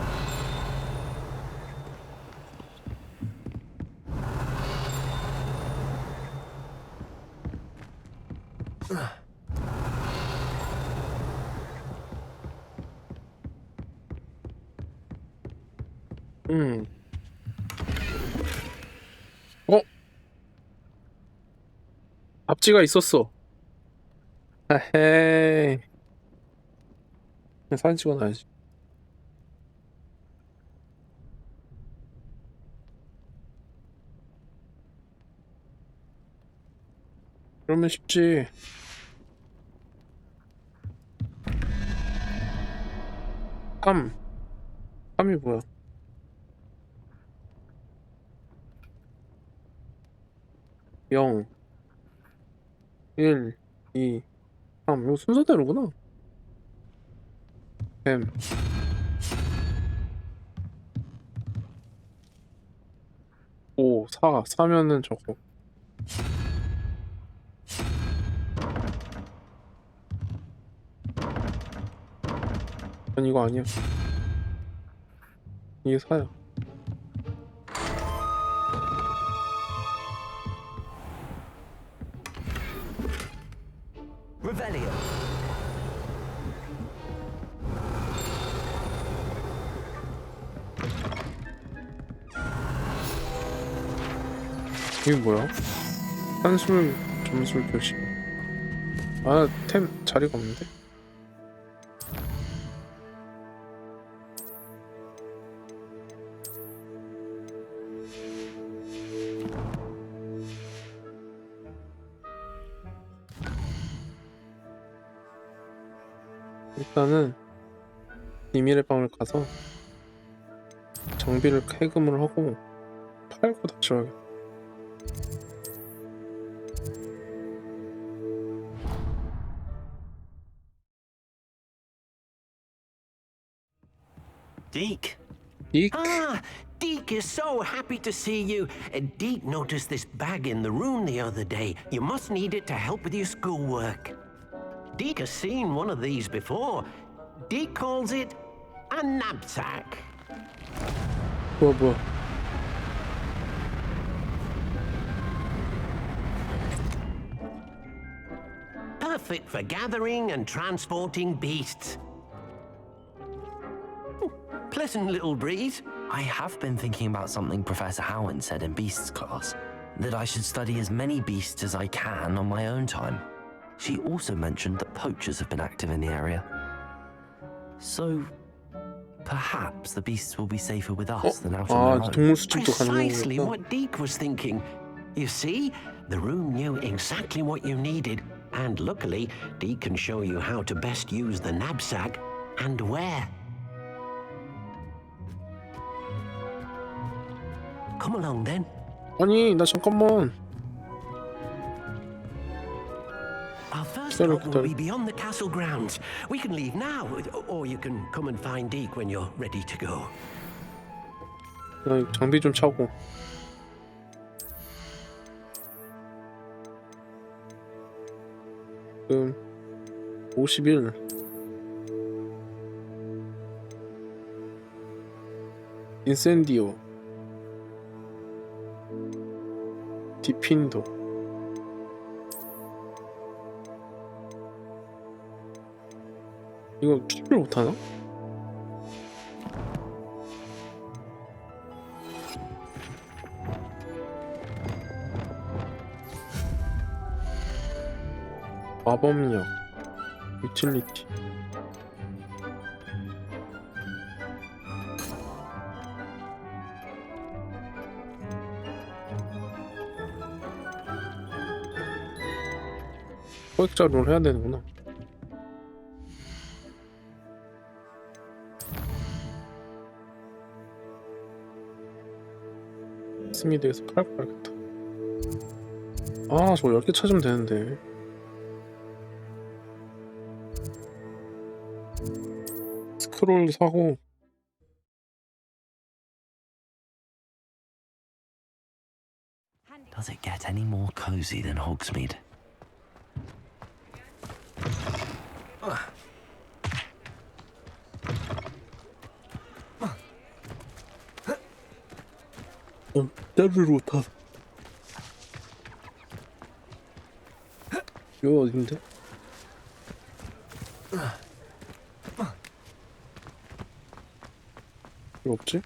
앞지가 있었어. 아헤이. 그냥 사진 찍어놔야지. 그러면 쉽지. 삼이 뭐야? 0 1 2 3 이거 순서대로구나. 뱀 5 4 4면은 저거 아니 이거 아니야. 이게 사야. Revelio. 이게 뭐야? 한술 점술 표시. 아, 템 자리가 없는데? 일단은 비밀의 방을 가서 장비를 해금을 하고 팔고 다시 와야겠다. Deke. Deke? Ah, Deke is so happy to see you. Deke noticed this bag in the room the other day. You must need it to help with your schoolwork. Deke has seen one of these before. Deke calls it a knapsack. 뭐야? Perfect for gathering and transporting beasts. Pleasant little breeze. I have been thinking about something Professor Howard said in Beasts class, that I should study as many beasts as I can on my own time. She also mentioned that poachers have been active in the area. So, perhaps the beasts will be safer with us than out on their own. 동물 수집도 Precisely 가능하겠다. what Deke was thinking. You see, the room knew exactly what you needed, and luckily, Deke can show you how to best use the knapsack and where. Come along then. 아니, 나 잠깐만. Our first 기다려, stop will 기다려. be beyond the castle grounds. We can leave now, or you can come and find Deke when you're ready to go. 나 장비 좀 차고. 지금 51. 인센디오. 디핀도. 이거 추출 못하나? 마법력, 유틸리티. 포획자를 해야 되는구나. 스미드에서 칼 가야겠다. 아, 저거 10개 찾으면 되는데. 스크롤 사고. Does it get any more cozy than Hogsmeade? 때를 못하. 이거 어딘데? 이거 없지?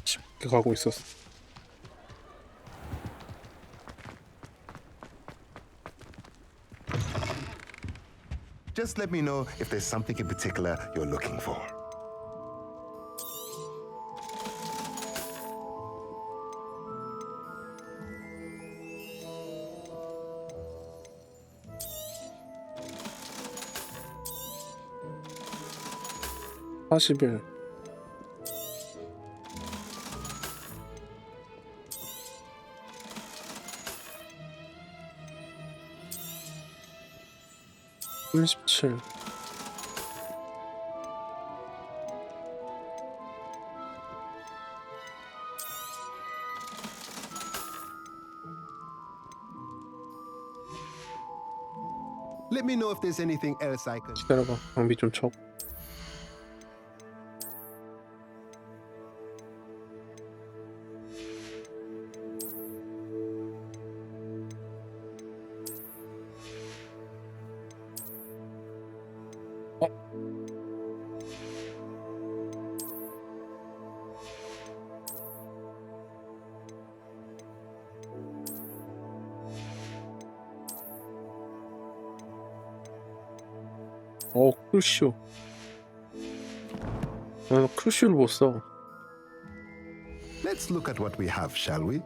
쉽게 가고 있었어. Just let me know if there's something in particular you're looking for. (40일) (37) Let me know if there's anything else I can. 기다려봐. 장비 좀 쳐. 크루쇼. 나 크루쇼를 못 써. Let's look at what we have, shall we?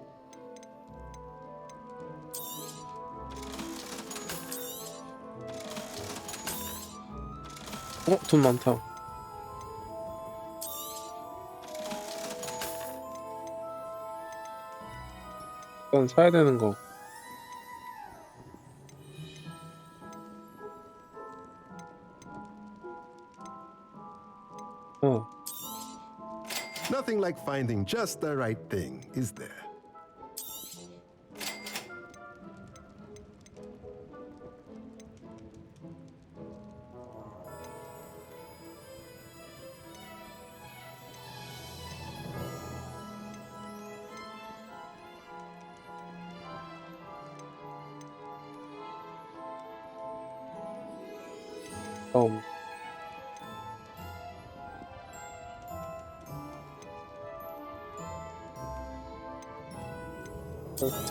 돈 많다. 일단 사야 되는 거. Nothing like finding just the right thing, is there?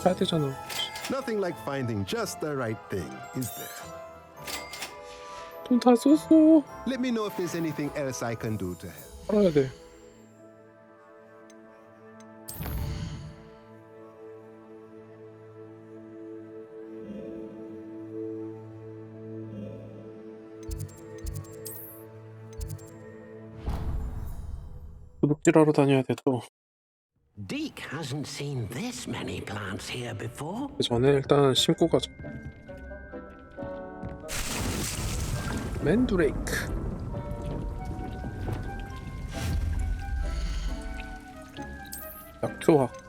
사야 되잖아. Nothing like finding just the right thing, is there? 돈 다 썼어. Let me know if there's anything else I can do to help. 팔아야 돼. 도둑질하러 다녀야 돼 또. Deke hasn't seen this many plants here before. 그 전에 일단 심고 가자. 맨드레이크. 약효학.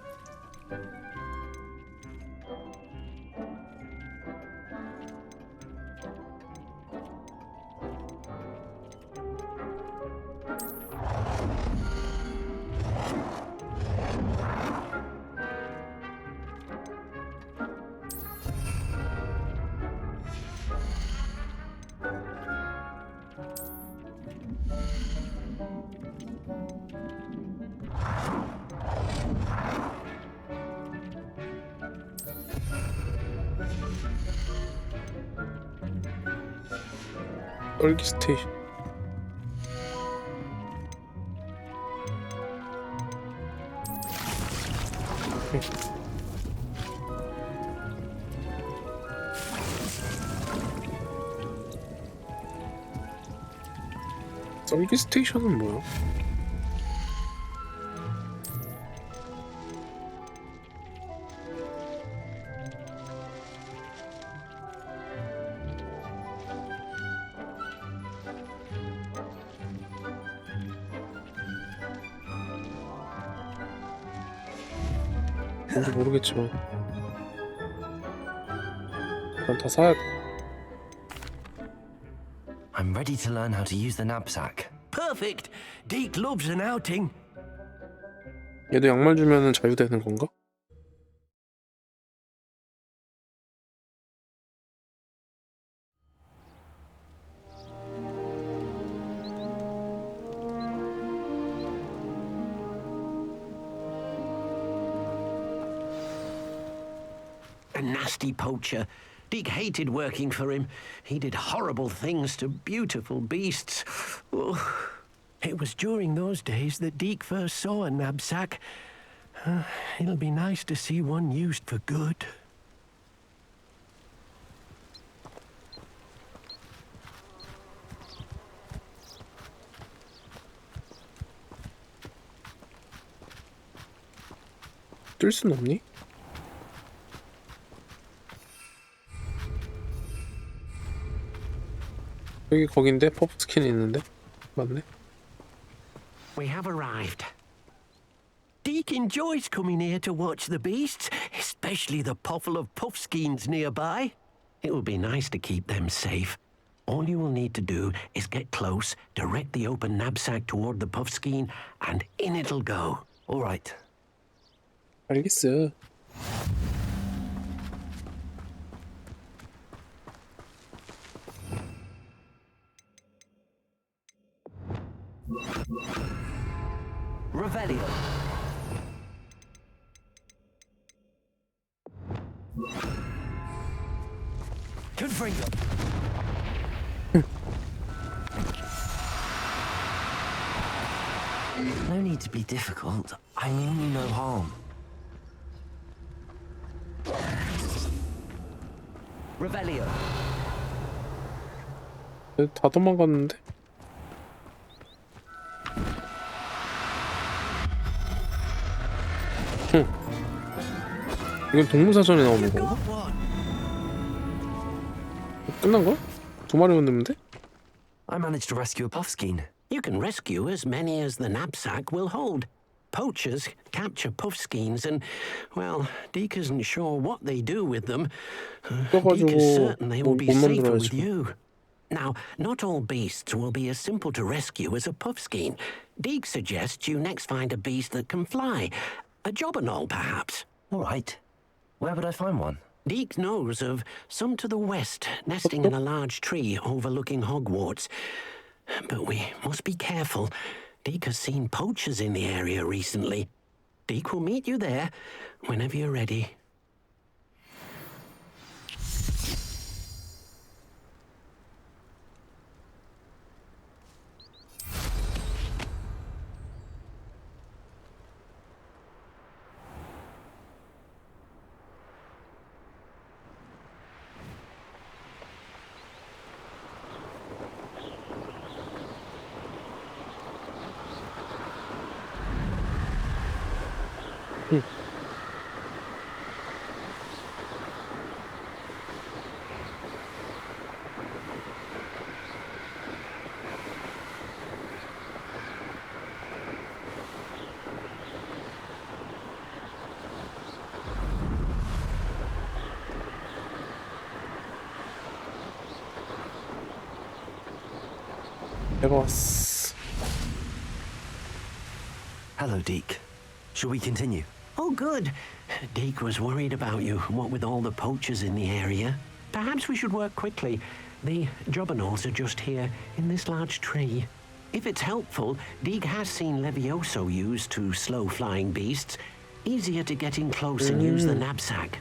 떨기 스테이션. 떨기 스테이션은 뭐야? 뭔지 모르겠지만 난 다 사야 돼. I'm ready to learn how to use the knapsack. Perfect. Deke loves an outing. 얘도 양말 주면은 자유되는 건가? A nasty poacher. Deke hated working for him. He did horrible things to beautiful beasts. Oh, it was during those days that Deke first saw a knapsack. It'll be nice to see one used for good. 뜰 순 없니? 여기 거긴데 퍼프 스킨 있는데 맞네. We have arrived. Deke enjoys coming here to watch the beasts, especially the potful of puffskeins nearby. It would be nice to keep them safe. All you will need to do is get close, direct the open knapsack toward the puffskein, and in it'll go. All right. 알겠어. Revelio. Confringo. No need to be difficult. I mean you no harm. Revelio. 다 도망갔는데? 이건 동물사전에 나오는 건가? 끝난 거야? 두 마리만 넣으면 돼? I managed to rescue a puffskein. You can rescue as many as the knapsack will hold. Poachers capture puffskeins and, well, Deke isn't sure what they do with them. Deke is certain they will be safer with you. Now, not all beasts will be as simple to rescue as a puffskein. Deke suggests you next find a beast that can fly. A jobberknoll, perhaps. All right. Where would I find one? Deke knows of some to the west, nesting in a large tree overlooking Hogwarts. But we must be careful. Deke has seen poachers in the area recently. Deke will meet you there whenever you're ready. 내가 왔어. Hello, Deke. Shall we continue? Oh, good. Deke was worried about you, what with all the poachers in the area. Perhaps we should work quickly. The jobberknolls are just here, in this large tree. If it's helpful, Deke has seen Levioso used to slow flying beasts. Easier to get in close and use the knapsack.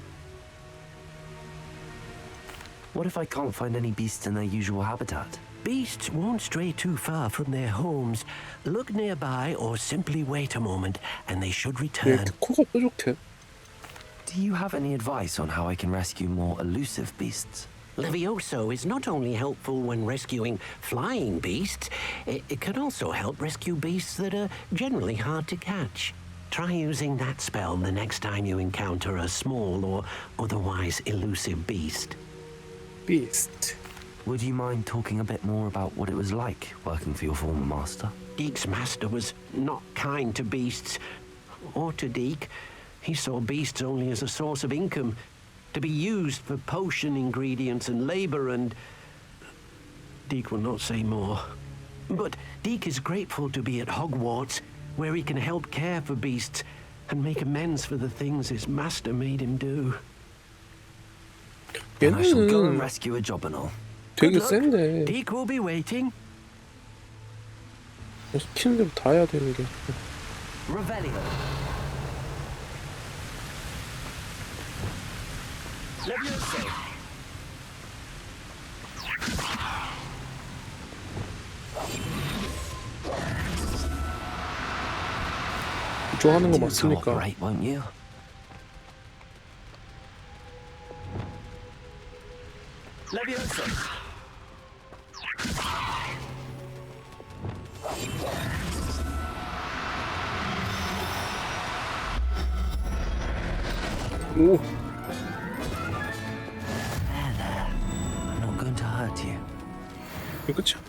What if I can't find any beasts in their usual habitat? Beasts won't stray too far from their homes. Look nearby or simply wait a moment, and they should return. 코가 뾰족해. Do you have any advice on how I can rescue more elusive beasts? Levioso is not only helpful when rescuing flying beasts, it can also help rescue beasts that are generally hard to catch. Try using that spell the next time you encounter a small or otherwise elusive beast. Beast. Would you mind talking a bit more about what it was like working for your former master? Deke's master was not kind to beasts, or to Deke. He saw beasts only as a source of income, to be used for potion ingredients and labor, and Deke will not say more. But Deke is grateful to be at Hogwarts, where he can help care for beasts and make amends for the things his master made him do. Then I shall go and rescue a jobberknoll. 되게 센데. Deke will be waiting. 시키는 대로 다 해야 되는 게. Revelio. Levioso. 좋아하는 거 맞습니까? Cooperate, won't you? Levioso. 오. There. I'm not going to hurt you. 이거 끝이야?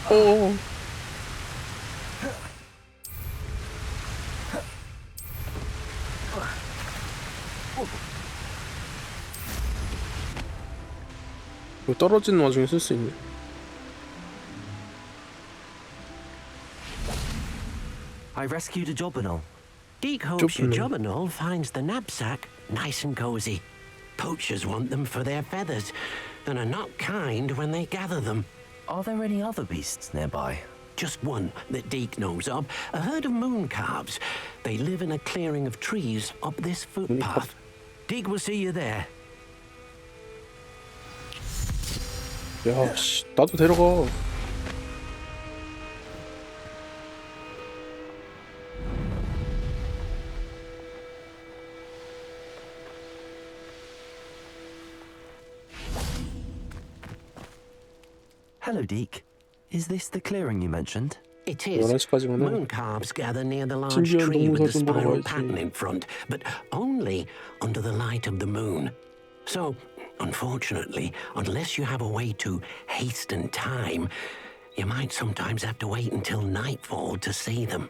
오. 이거 떨어지는 와중에 쓸 수 있네. I rescued a jobberknoll. Deke hopes your jobberknoll finds the knapsack nice and cozy. Poachers want them for their feathers, and are not kind when they gather them. Are there any other beasts nearby? Just one that Deke knows of, a herd of moon calves. They live in a clearing of trees up this footpath. Deke will see you there. 야, 씨, 나도 데려가. Hello, Deke. Is this the clearing you mentioned? It is. 11시까지만 해. Moon calves gather near the large 신비한 tree with the 동물 사진 보러 spiral 가야지. pattern in front, but only under the light of the moon. So, unfortunately, unless you have a way to hasten time, you might sometimes have to wait until nightfall to see them.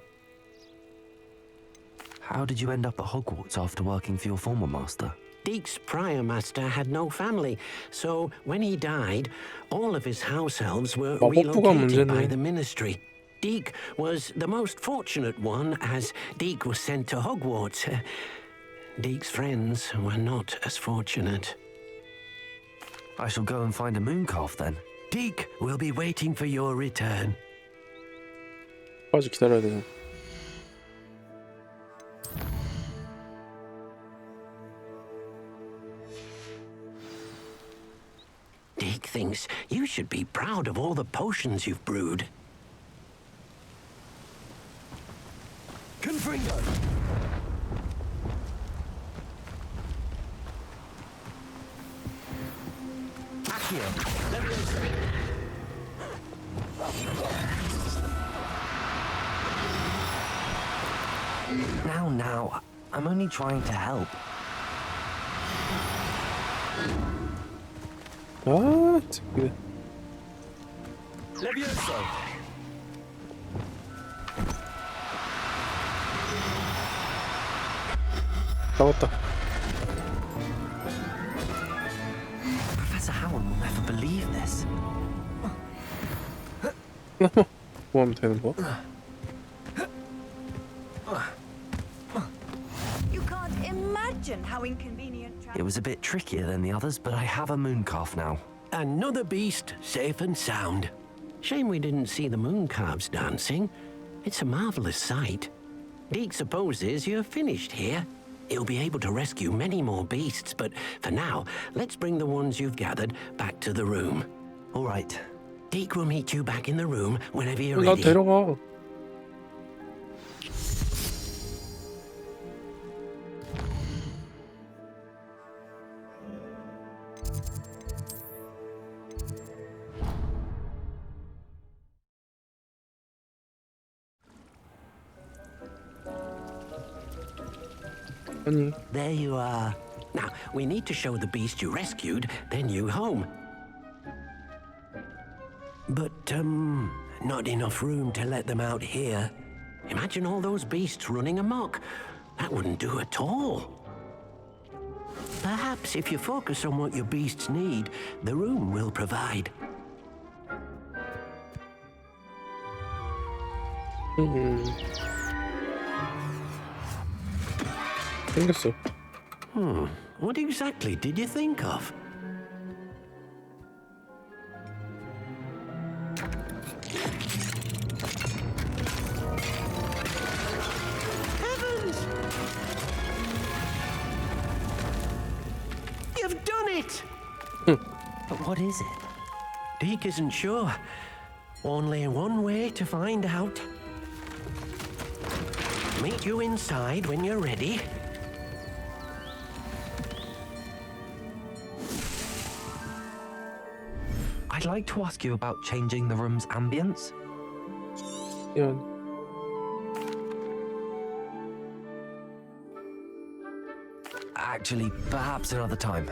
How did you end up at Hogwarts after working for your former master? Deke's prior master had no family, so when he died, all of his house elves were 마법부가 relocated by 문제네. the ministry. Deke was the most fortunate one, as Deke was sent to Hogwarts. Deke's friends were not as fortunate. I shall go and find a mooncalf then. Deke will be waiting for your return. 까지 기다려야 되나? Deke thinks you should be proud of all the potions you've brewed. Confringo! Now, I'm only trying to help. 아, 새끼들. 잡았다. Professor Howard will never believe this. 뭐 하면 되는 거야? You can't imagine how inconvenient. It was a bit trickier than the others, but I have a mooncalf now. Another beast, safe and sound. Shame we didn't see the moon calves dancing. It's a marvelous sight. Deke supposes you're finished here. He'll be able to rescue many more beasts, but for now, let's bring the ones you've gathered back to the room. All right. Deke will meet you back in the room whenever you're 나 ready. 데려가. 아니. There you are. Now, we need to show the beast you rescued their new home. But, not enough room to let them out here. Imagine all those beasts running amok. That wouldn't do at all. Perhaps if you focus on what your beasts need, the room will provide. 생겼어. What exactly did you think of? Heavens! You've done it! But what is it? Deke isn't sure. Only one way to find out. Meet you inside when you're ready. I'd like to ask you about changing the room's ambience. Yeah. Actually, perhaps another time.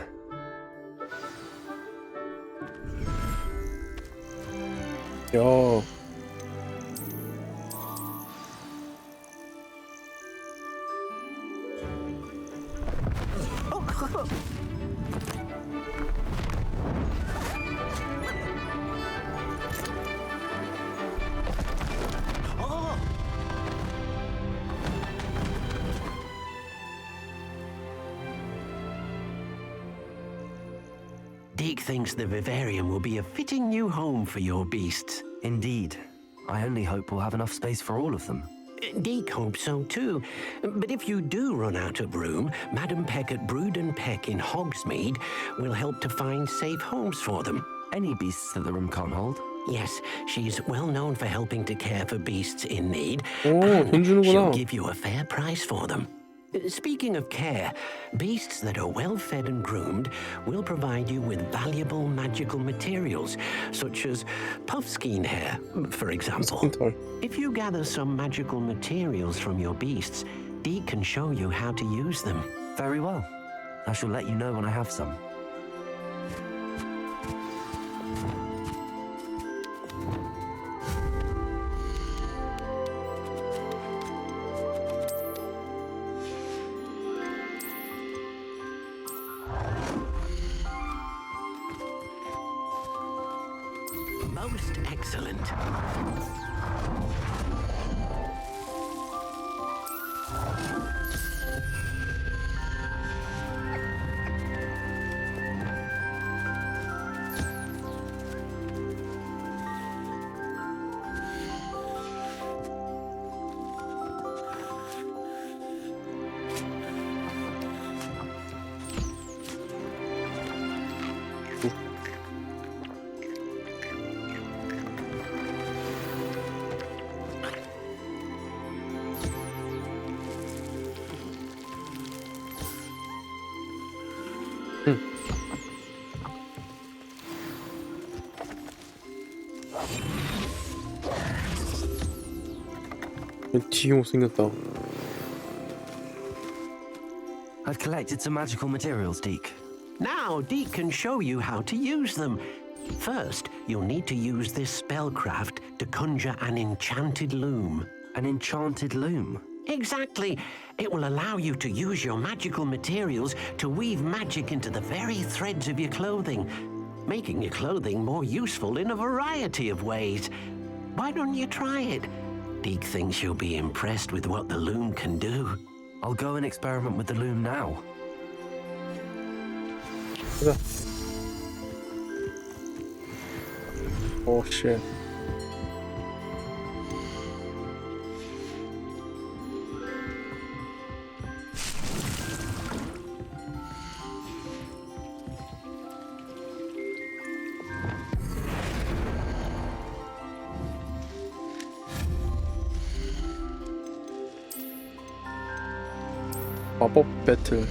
야. Deke thinks the vivarium will be a fitting new home for your beasts. Indeed. I only hope we'll have enough space for all of them. Deke hopes so too. But if you do run out of room, Madam Peck at Brood and Peck in Hogsmeade will help to find safe homes for them. Any beasts that the room can't hold? Yes, she's well known for helping to care for beasts in need. 오, 돈 And 주는구나. she'll give you a fair price for them. Speaking of care, beasts that are well fed and groomed will provide you with valuable magical materials, such as puffskein hair, for example. If you gather some magical materials from your beasts, Deke can show you how to use them. Very well. I shall let you know when I have some. Most excellent. 되게 못생겼다. I've collected some magical materials, Deke. Now Deke can show you how to use them. First, you'll need to use this spellcraft to conjure an enchanted loom. An enchanted loom? Exactly. It will allow you to use your magical materials to weave magic into the very threads of your clothing, making your clothing more useful in a variety of ways. Why don't you try it? Deke thinks you'll be impressed with what the loom can do. I'll go and experiment with the loom now. Oh shit. 마법 배틀.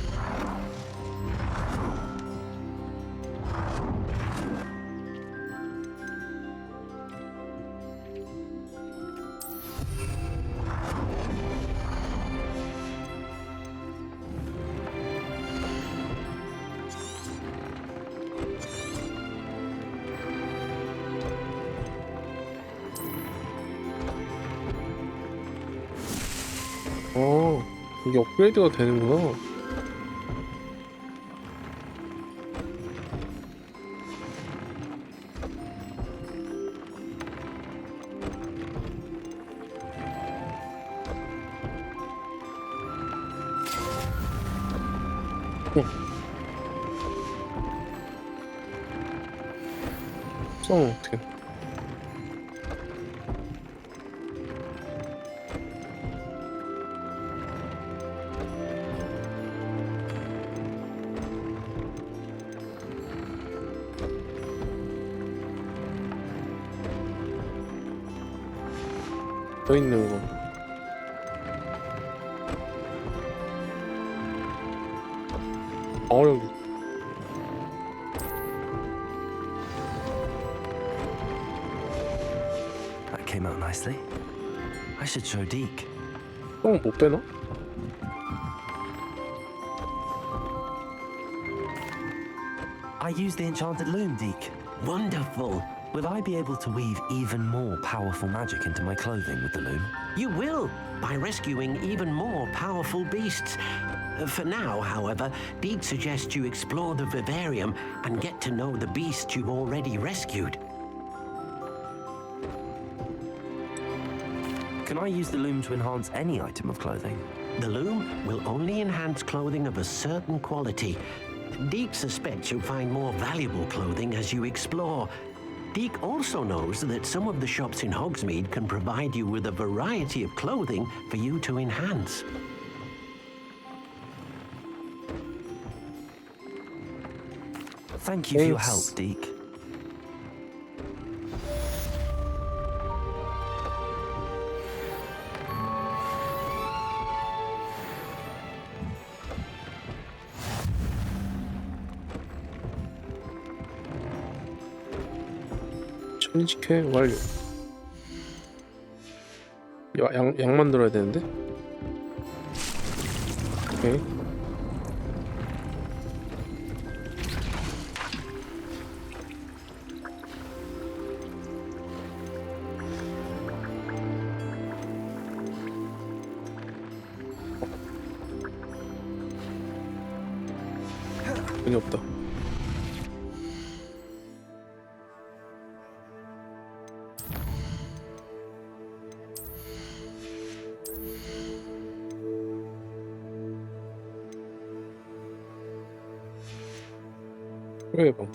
이게 업그레이드가 되는구나. 어떡해. 더 있는 거. 여기. That came out nicely. I should show Deke. 똥 못 빼나? I used the enchanted loom, Deke. Wonderful. Will I be able to weave even more powerful magic into my clothing with the loom? You will, by rescuing even more powerful beasts. For now, however, Deke suggests you explore the vivarium and get to know the beasts you've already rescued. Can I use the loom to enhance any item of clothing? The loom will only enhance clothing of a certain quality. Deke suspects you'll find more valuable clothing as you explore. Deke also knows that some of the shops in Hogsmeade can provide you with a variety of clothing for you to enhance. Thank you for your help, Deke. 천지캐 완료. 양 만들어야 되는데. 오케이. 여기 없다. 왜 봐?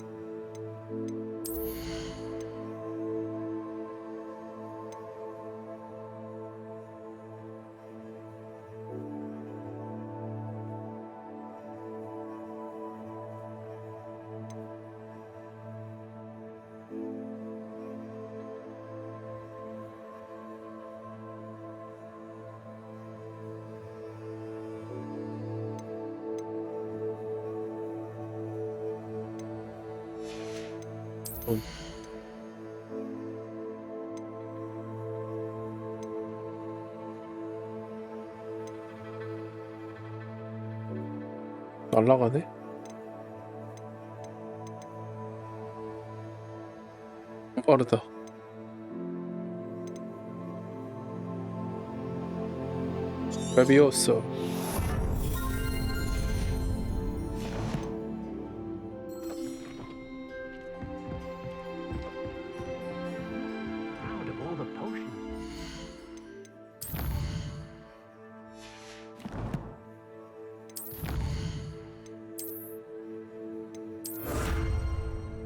날라가네? 빠르다. 레비오스.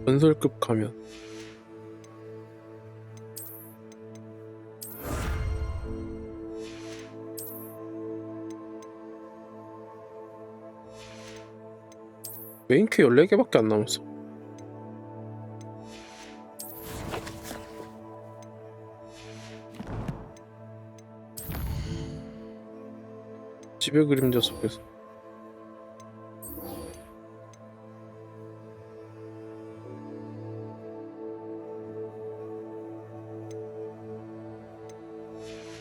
전설급 가면. 메인큐 14개밖에 안 남았어. 집의 그림자 속에서.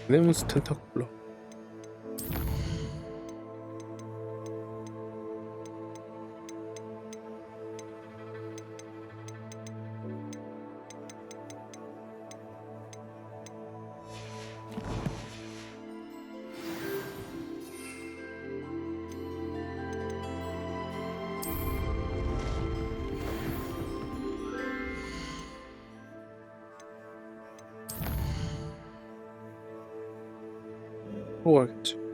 네무스 텐타클러. 가야겠지.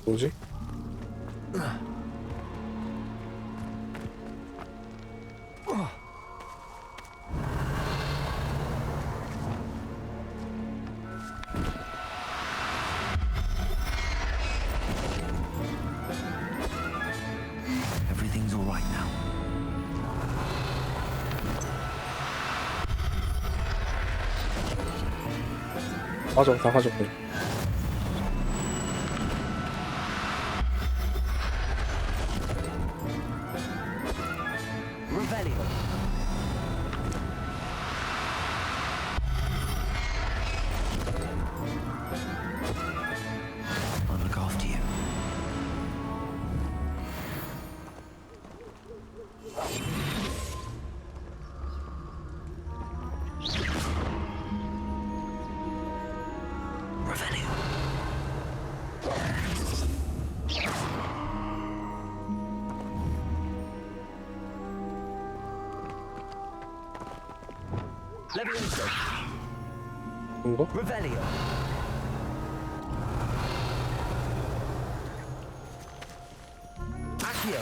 뭐지? Everything's all right now. 가져, 다 가졌고. Levioso. 뭔가? Revelio. Accio.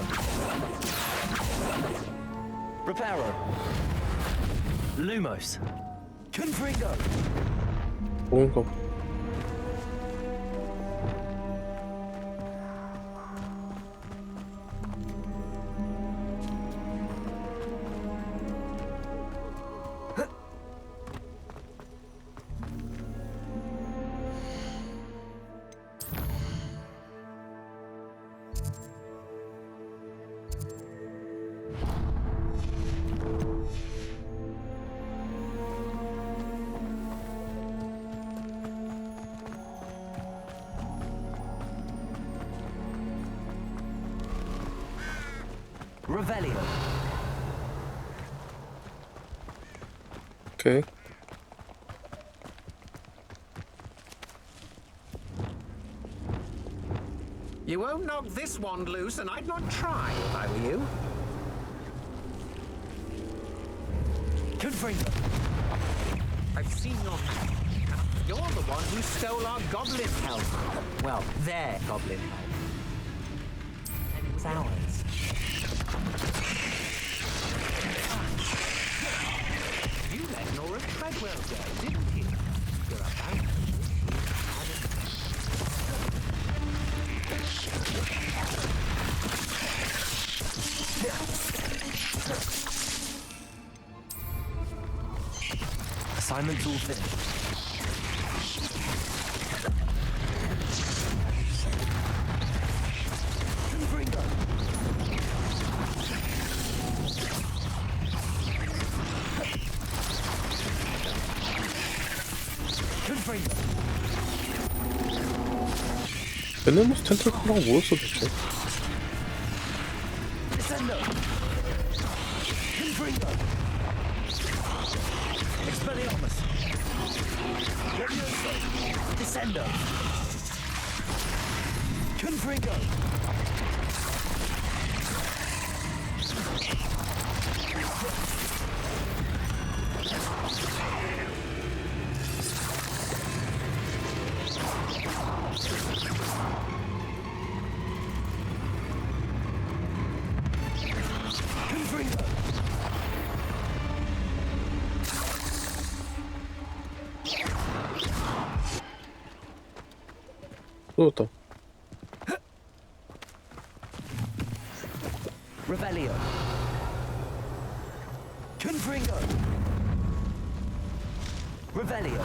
Reparo. Lumos. Confringo. 뭔가? Revelio. 오케이. You won't knock this wand loose, and I'd not try if I were you. Confringo. I've seen your hand. You're the one who stole our goblin help. Well, their goblin help. And it was ours. You let Nora Treadwell go, didn't you? You're about to Assignment's all finished. Confringo. Confringo. 베네모스 텐트클이라고 뭐였어 대체? Descendo. Confringo. Expelliarmus. Levioso. Descendo. Confringo. Confringo. 또 Revelio. Confringo. Revelio.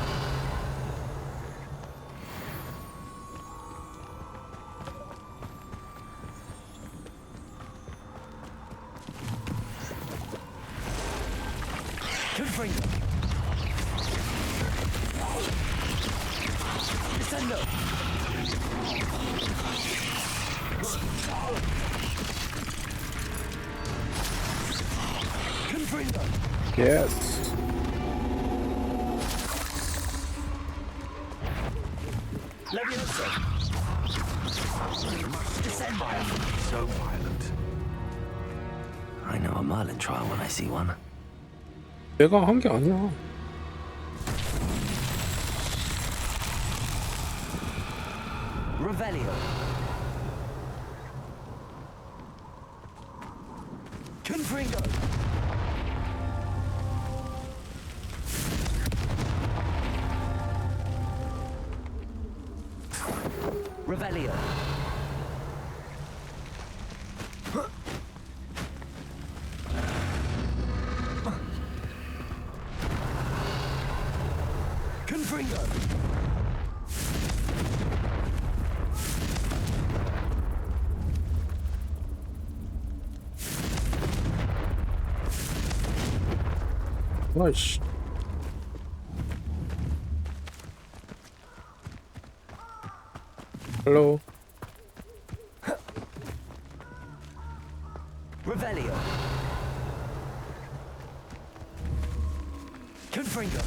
Confringo. Descendo. Confringo. Yes. Levioso. Descendo. So violent. I know a Merlin trial when I see one. 내가 한 게 아니야. Revelio. Confringo. Revelio. Confringo. 아이씨. 헬로. Revelio. Confringo.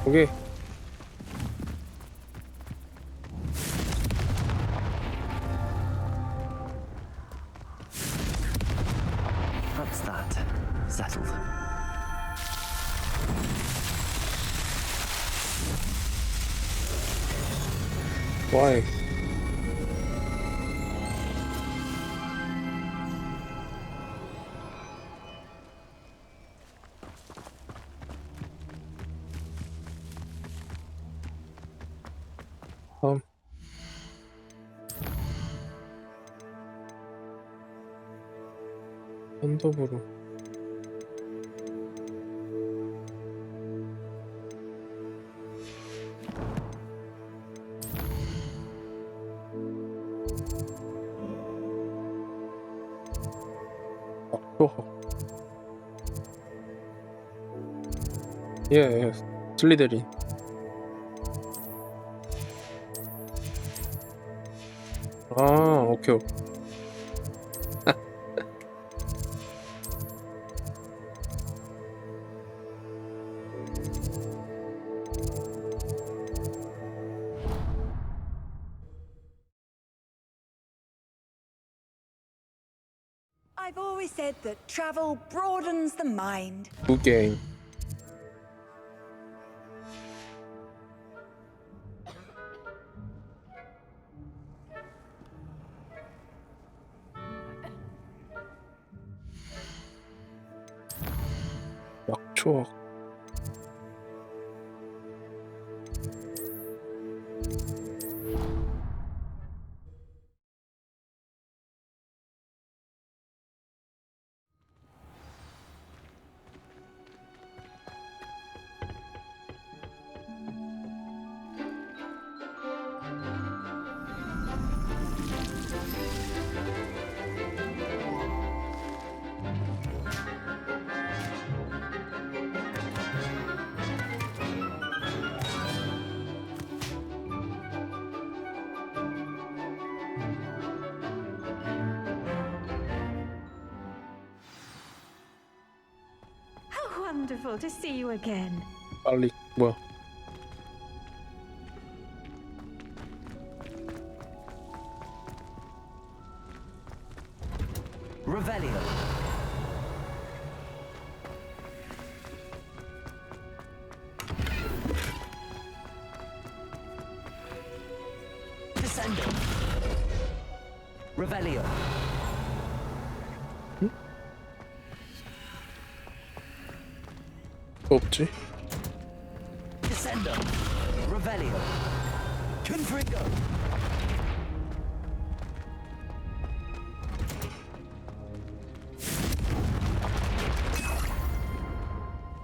오케이. Settled. Why? 언더브로. 예, 슬리데린. 아, 오케이. I've always said that travel broadens the mind. Good game. 약초학. How wonderful to see you again. 빨리 뭐야? Revelio. Descendo. Revelio. 없지? Descendo. Revelio. Confringo.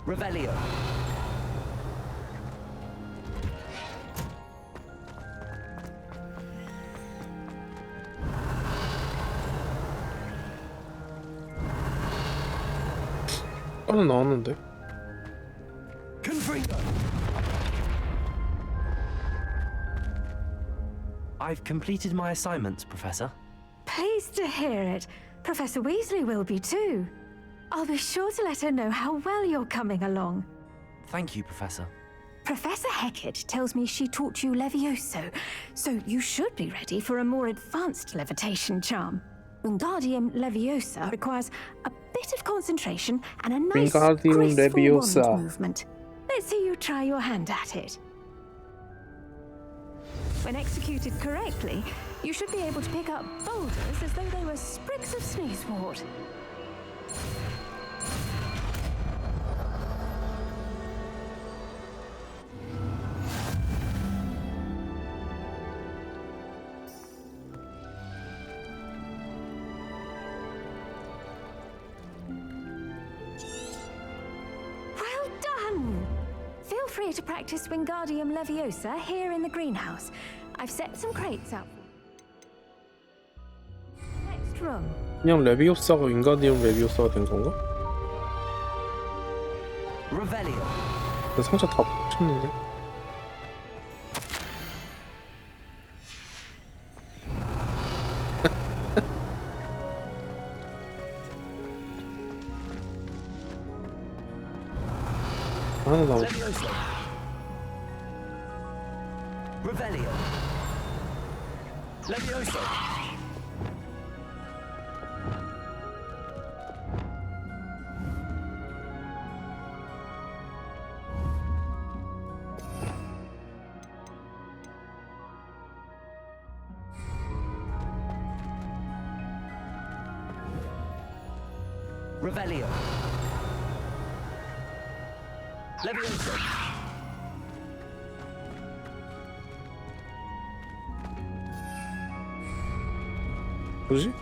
Revelio. 하나 나왔는데. Confringo. I've completed my assignments, Professor. Pleased to hear it. Professor Weasley will be too. I'll be sure to let her know how well you're coming along. Thank you, Professor. Professor Hecat tells me she taught you Levioso, so you should be ready for a more advanced levitation charm. Wingardium Leviosa requires a bit of concentration and a nice, Wingardium graceful Leviosa. wand movement. Let's see you try your hand at it. When executed correctly, you should be able to pick up boulders as though they were sprigs of sneezewort. Well done! Feel free to practice Wingardium Leviosa here in the greenhouse. I've set some crates out. Next room. 그냥 레비오사가 윙가디움 레비오사가 된 건가? Revelio. 내 상자 다 붙였는데. 하나 나오고. Levioso. Revelio. Levioso. Revelio. Levioso. 뭐지?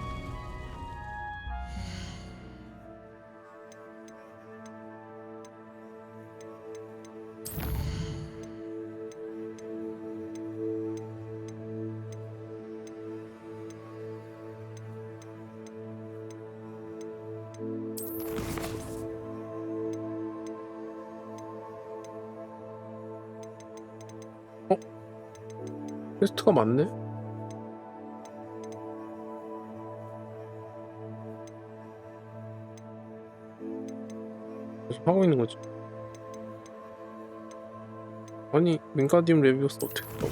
퀘스트가 많네? 계속 하고 있는 거지. 아니, 윙가디움 레비오스 어떻게 또?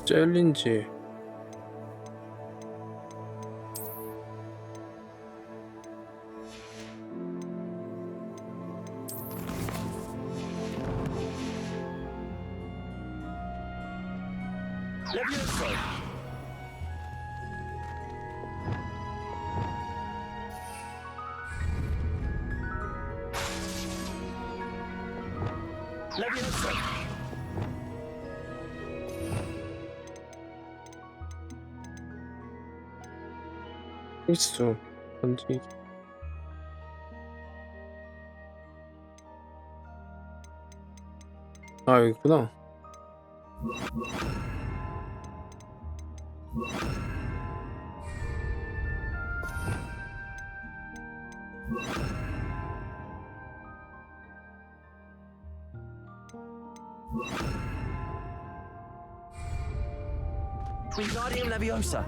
챌린지. Levioso. Levioso. 필수 던지기. 아, 여기 있구나. Wingardium Leviosa.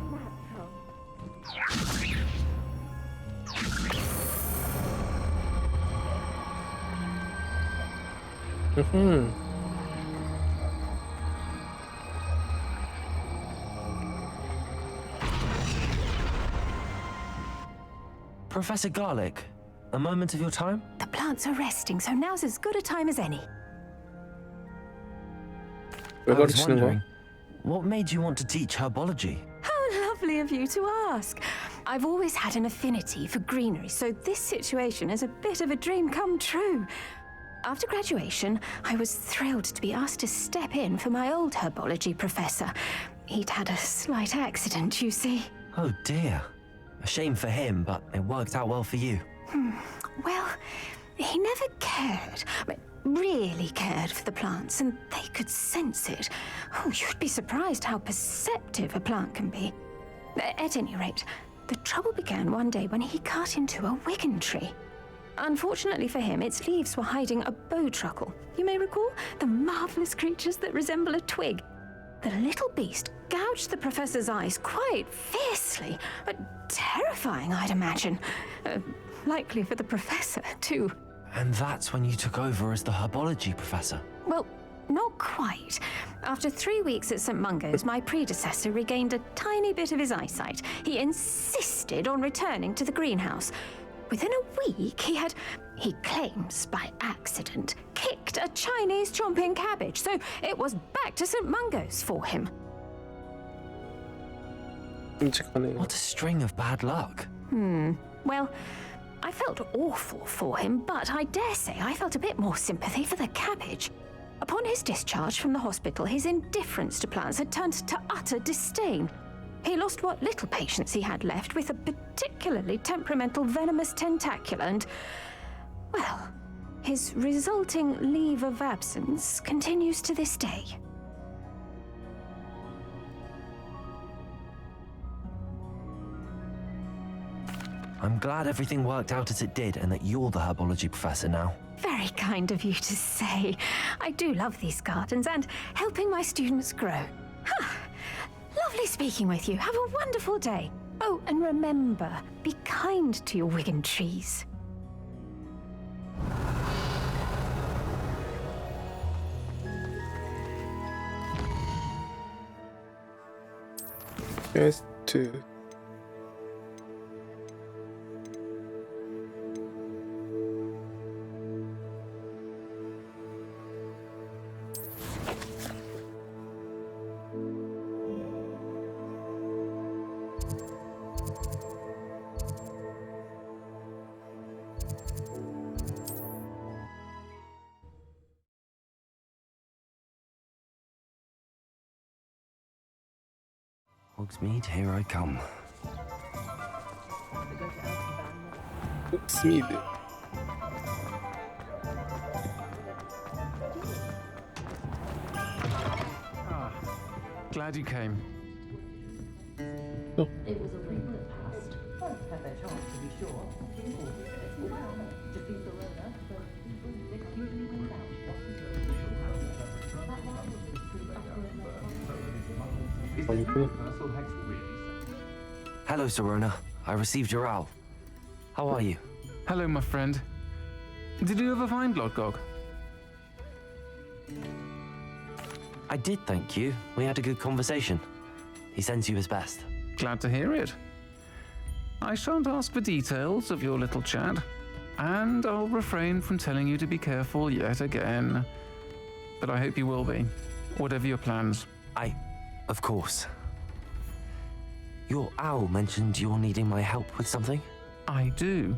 Professor Garlic, a moment of your time? The plants are resting, so now's as good a time as any. 왜 I was 가르치는 거야? wondering, what made you want to teach herbology? How lovely of you to ask. I've always had an affinity for greenery, so this situation is a bit of a dream come true. After graduation, I was thrilled to be asked to step in for my old herbology professor. He'd had a slight accident, you see. Oh dear. A shame for him, but it worked out well for you. Well, he never cared, really cared for the plants, and they could sense it. Oh, you'd be surprised how perceptive a plant can be. At any rate, the trouble began one day when he cut into a wigan tree. Unfortunately for him, its leaves were hiding a bowtruckle. You may recall the marvelous creatures that resemble a twig. The little beast gouged the professor's eyes quite fiercely. Terrifying, I'd imagine. Likely for the professor, too. And that's when you took over as the herbology professor? Well, not quite. After 3 weeks at St. Mungo's, my predecessor regained a tiny bit of his eyesight. He insisted on returning to the greenhouse. Within a week, he claims by accident, kicked a Chinese chomping cabbage, so it was back to St. Mungo's for him. What a string of bad luck. Well, I felt awful for him, but I dare say I felt a bit more sympathy for the cabbage. Upon his discharge from the hospital, his indifference to plants had turned to utter disdain. He lost what little patience he had left with a particularly temperamental venomous tentacula and, well, his resulting leave of absence continues to this day. I'm glad everything worked out as it did and that you're the herbology professor now. Very kind of you to say. I do love these gardens and helping my students grow. Lovely speaking with you. Have a wonderful day. Oh, and remember, be kind to your wigan trees. 퀘스트. Hogsmeade, here I come. 호그스미드. Glad you came. Oh. It was a ring that passed. Both had their chance, to be sure. Defeat the Rona, but it usually wins out. Hello, Serona. I received your owl. How are you? Hello, my friend. Did you ever find Lodgog? I did, thank you. We had a good conversation. He sends you his best. Glad to hear it. I shan't ask for details of your little chat, and I'll refrain from telling you to be careful yet again. But I hope you will be, whatever your plans. Of course. Your owl mentioned you're needing my help with something? I do.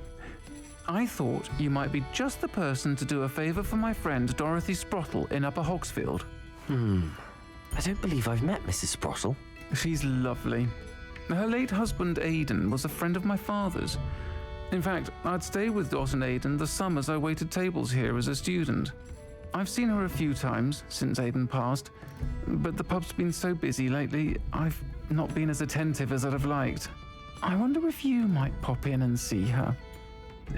I thought you might be just the person to do a favor for my friend Dorothy Sprottle in Upper Hogsfield. I don't believe I've met Mrs. Sprottle. She's lovely. Her late husband Aidan was a friend of my father's. In fact, I'd stay with Dot and Aidan the summers I waited tables here as a student. I've seen her a few times since Aidan passed, but the pub's been so busy lately, I've not been as attentive as I'd have liked. I wonder if you might pop in and see her.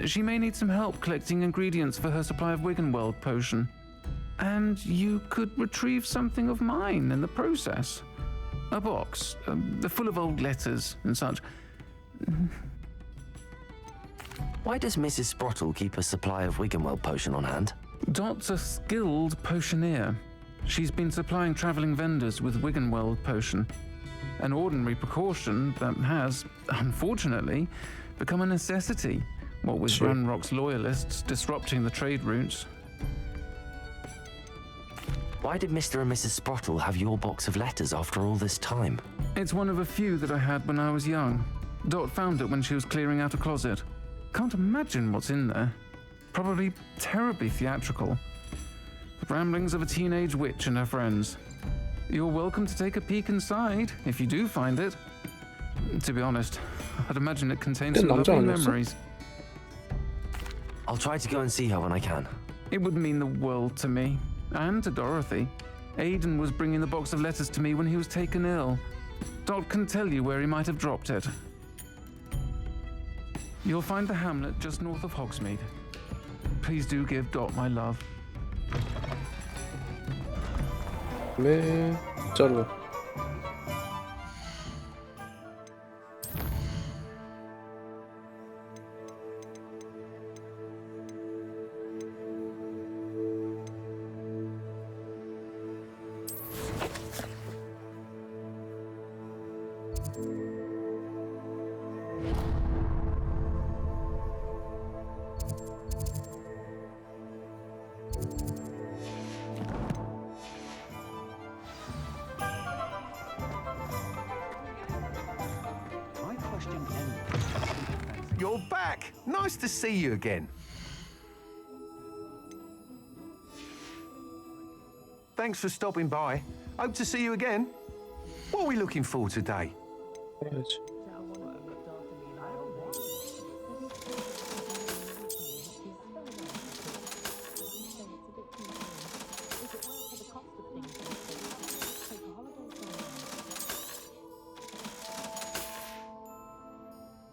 She may need some help collecting ingredients for her supply of Wiggenweld potion. And you could retrieve something of mine in the process. A box, full of old letters and such. Why does Mrs. Sprottle keep a supply of Wiggenweld potion on hand? Dot's a skilled potioneer. She's been supplying traveling vendors with Wiggenweld potion. An ordinary precaution that has, unfortunately, become a necessity, what with Ranrock's loyalists disrupting the trade routes. Why did Mr. and Mrs. Sprottle have your box of letters after all this time? It's one of a few that I had when I was young. Dot found it when she was clearing out a closet. Can't imagine what's in there. Probably terribly theatrical. The ramblings of a teenage witch and her friends. You're welcome to take a peek inside, if you do find it. To be honest, I'd imagine it contains some lovely memories. I'll try to go and see her when I can. It would mean the world to me, and to Dorothy. Aidan was bringing the box of letters to me when he was taken ill. Dot can tell you where he might have dropped it. You'll find the hamlet just north of Hogsmeade. Please do give Dot my love. 네, 진짜로. You're back! Nice to see you again. Thanks for stopping by. Hope to see you again. What are we looking for today?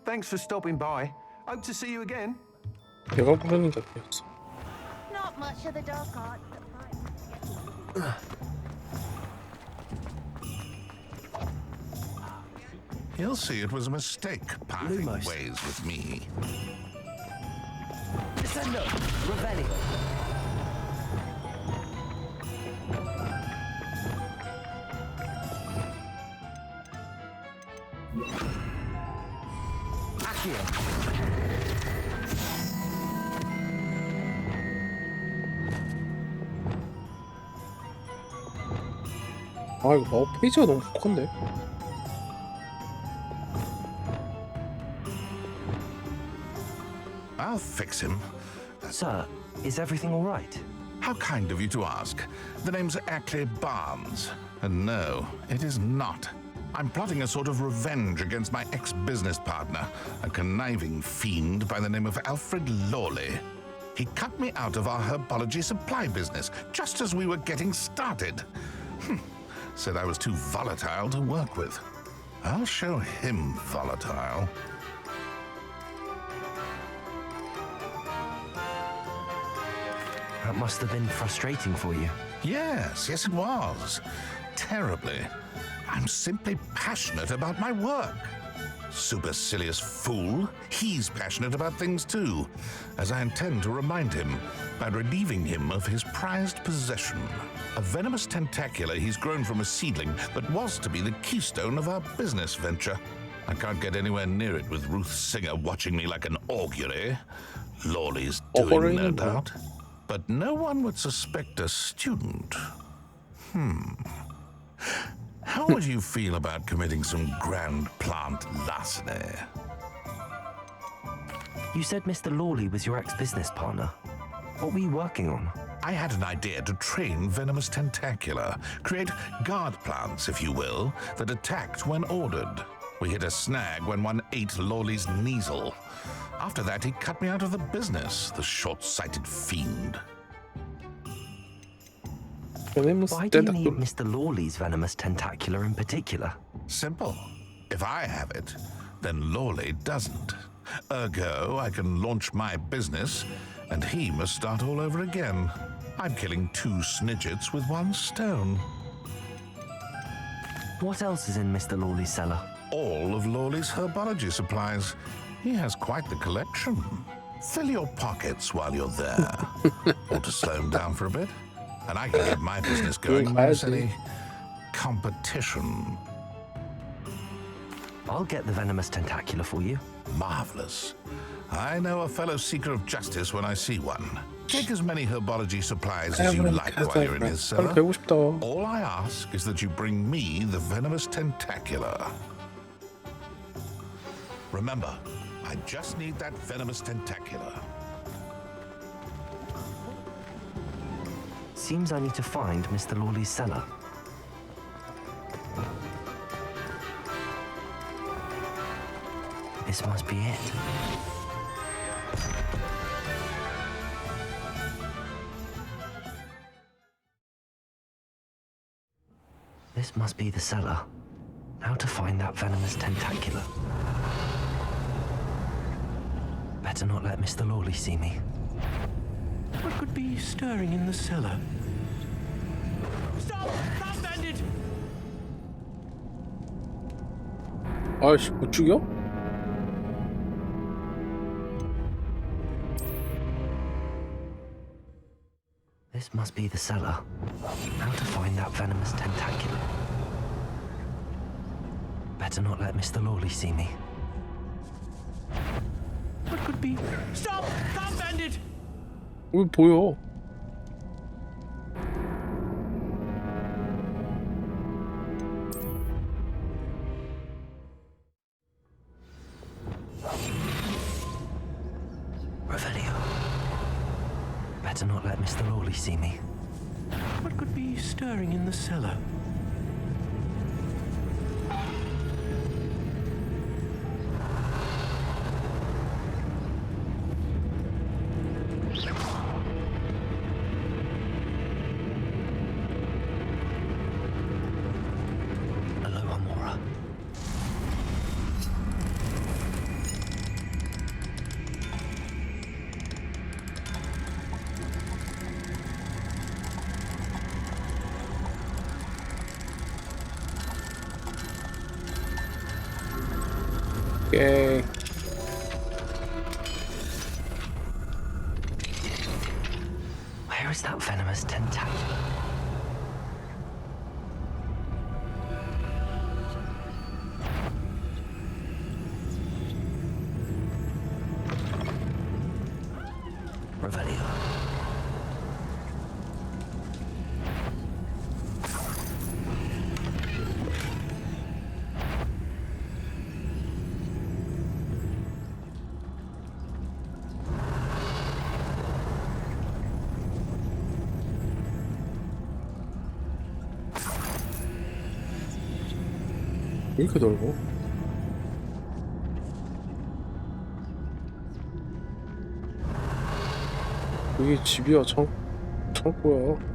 Thanks for stopping by. Hope to see you again. 내가 부르는 게 아니었어. Not much of the dark art. He'll see it was a mistake parting ways with me. Descendo! Revelio! 아 이거 마법 페이지가 너무 독한데. I'll fix him. Sir, is everything all right? How kind of you to ask. The name's Ackley Barnes. And no, it is not. I'm plotting a sort of revenge against my ex-business partner, a conniving fiend by the name of Alfred Lawley. He cut me out of our herbology supply business just as we were getting started. Said I was too volatile to work with. I'll show him volatile. That must have been frustrating for you. Yes, it was. Terribly. I'm simply passionate about my work. Supercilious fool. He's passionate about things too, as I intend to remind him by relieving him of his prized possession. A venomous tentacula he's grown from a seedling that was to be the keystone of our business venture. I can't get anywhere near it with Ruth Singer watching me like an augury. Lawley's doing, no doubt. But no one would suspect a student. How would you feel about committing some grand plant larceny? You said Mr. Lawley was your ex-business partner. What were you working on? I had an idea to train venomous tentacula, create guard plants, if you will, that attacked when ordered. We hit a snag when one ate Lawley's Kneasel. After that, he cut me out of the business, the short-sighted fiend. Why do you need Mr. Lawley's venomous tentacula in particular? Simple. If I have it, then Lawley doesn't. Ergo, I can launch my business, and he must start all over again. I'm killing 2 snidgets with 1 stone. What else is in Mr. Lawley's cellar? All of Lawley's herbology supplies. He has quite the collection. Fill your pockets while you're there. Or to slow him down for a bit. And I can get my business going without any competition. I'll get the venomous tentacula for you. Marvelous. I know a fellow seeker of justice when I see one. Take as many herbology supplies as you like while you're in his cellar. All I ask is that you bring me the venomous tentacula. Remember, I just need that venomous tentacula. Seems I need to find Mr. Lawley's cellar. This must be it. This must be the cellar. How to find that venomous tentacula? Better not let Mr. Lawley see me. What could be stirring in the cellar? Stop! Stop, bandit! 아이씨, 못 죽여? This must be the cellar. How to find that venomous tentacula? Better not let Mr. Lawley see me. What could be? Stop! Stop, bandit! 왜 보여? Revelio. Better not let Mr. Lawley see me. What could be stirring in the cellar? Okay. Where is that venomous tentacula? Revelio. 왜 이렇게 넓어? 이게 집이야, 창고야.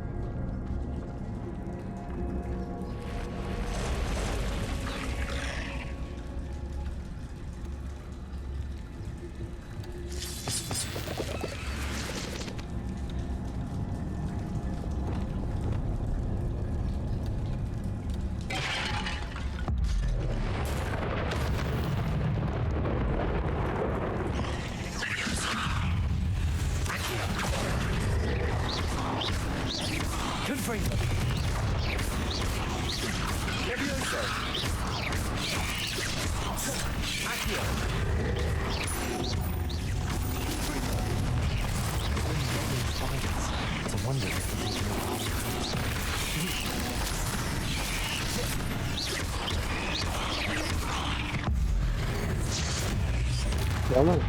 나는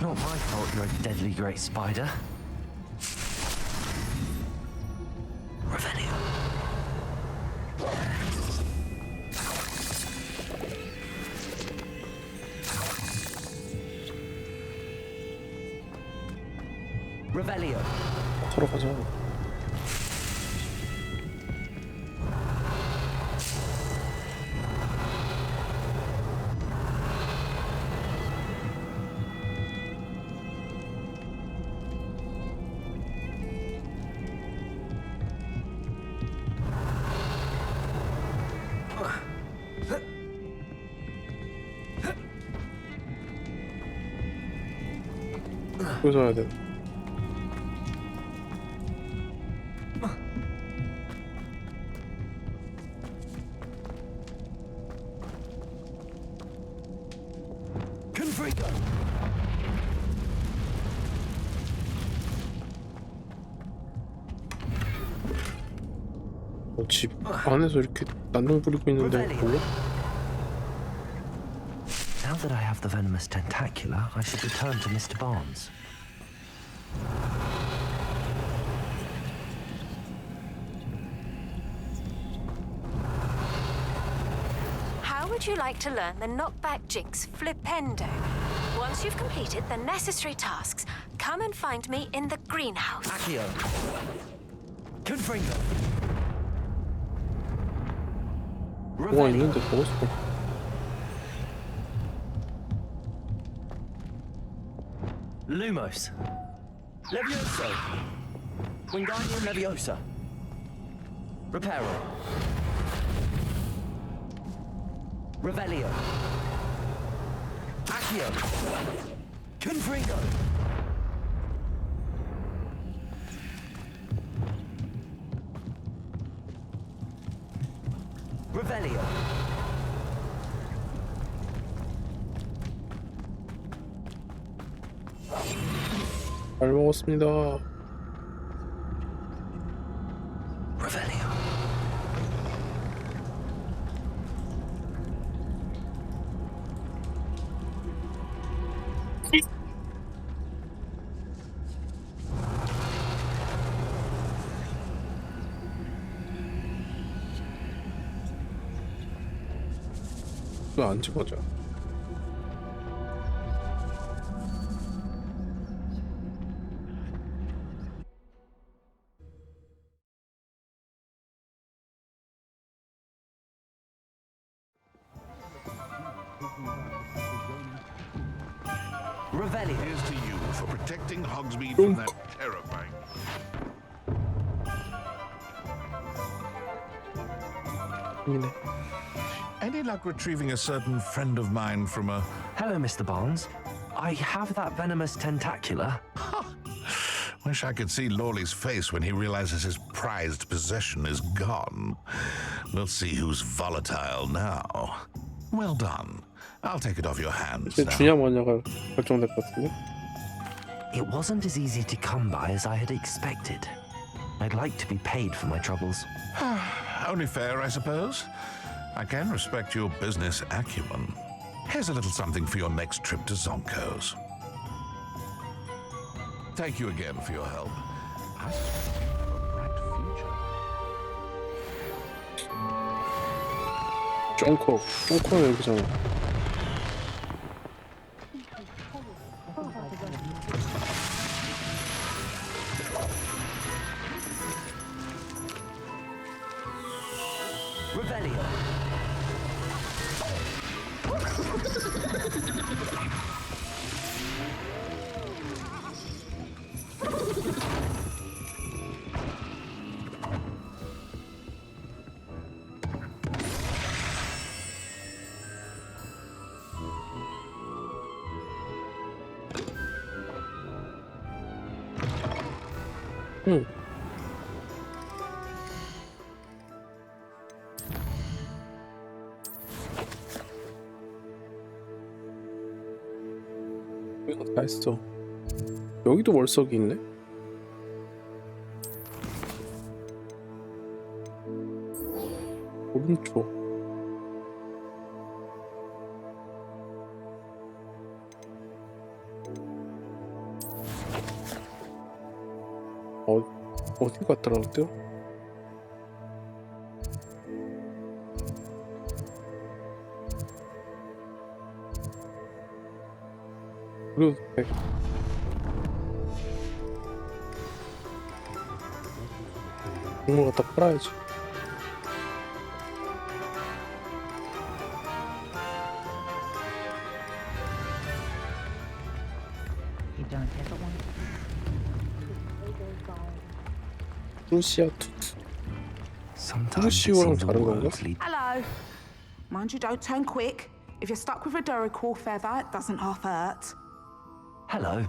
Not my fault you're a deadly great spider. Revelio. Revelio. 들어가자. 여기서 해야 돼. 집 안에서 이렇게 난동 부리고 있는데 몰라? Now that I have the venomous tentacula, I should return to Mr. Barnes. How would you like to learn the knockback jinx flipendo? Once you've completed the necessary tasks, come and find me in the greenhouse. Accio. Confringo. 뭐가 있는데 보고 싶어. Lumos. Levioso. Wingardium Leviosa. Reparo. Revelio. Accio. Confringo. Revelio. 잘 먹었습니다. Revelio. 왜 안 찍어져? Revelio. Here's to you for protecting Hogsmeade from that terrifying. Any luck retrieving a certain friend of mine from a... Hello, Mr. Barnes. I have that venomous tentacula. Wish I could see Lawley's face when he realizes his prized possession is gone. We'll see who's volatile now. Well done. I'll take it off your hands 이제 now. 주냐 뭐냐가 결정될 것 같은데? It wasn't as easy to come by as I had expected. I'd like to be paid for my troubles. Only fair, I suppose. I can respect your business acumen. Here's a little something for your next trip to Zonko's. Thank you again for your help. I suspect you have a bright future. 쫑코는 여기잖아. Revelio. 이거 다 했어. 여기도 월석이 있네. 오른쪽. 어디 갔더라고요? 그래도 돼. 동물 갖다 팔아야지. 루시아 투트. 루시오랑 다른 건가? Hello. Mind you, don't turn quick. If you're stuck with a Duracle feather, it doesn't half hurt. Hello.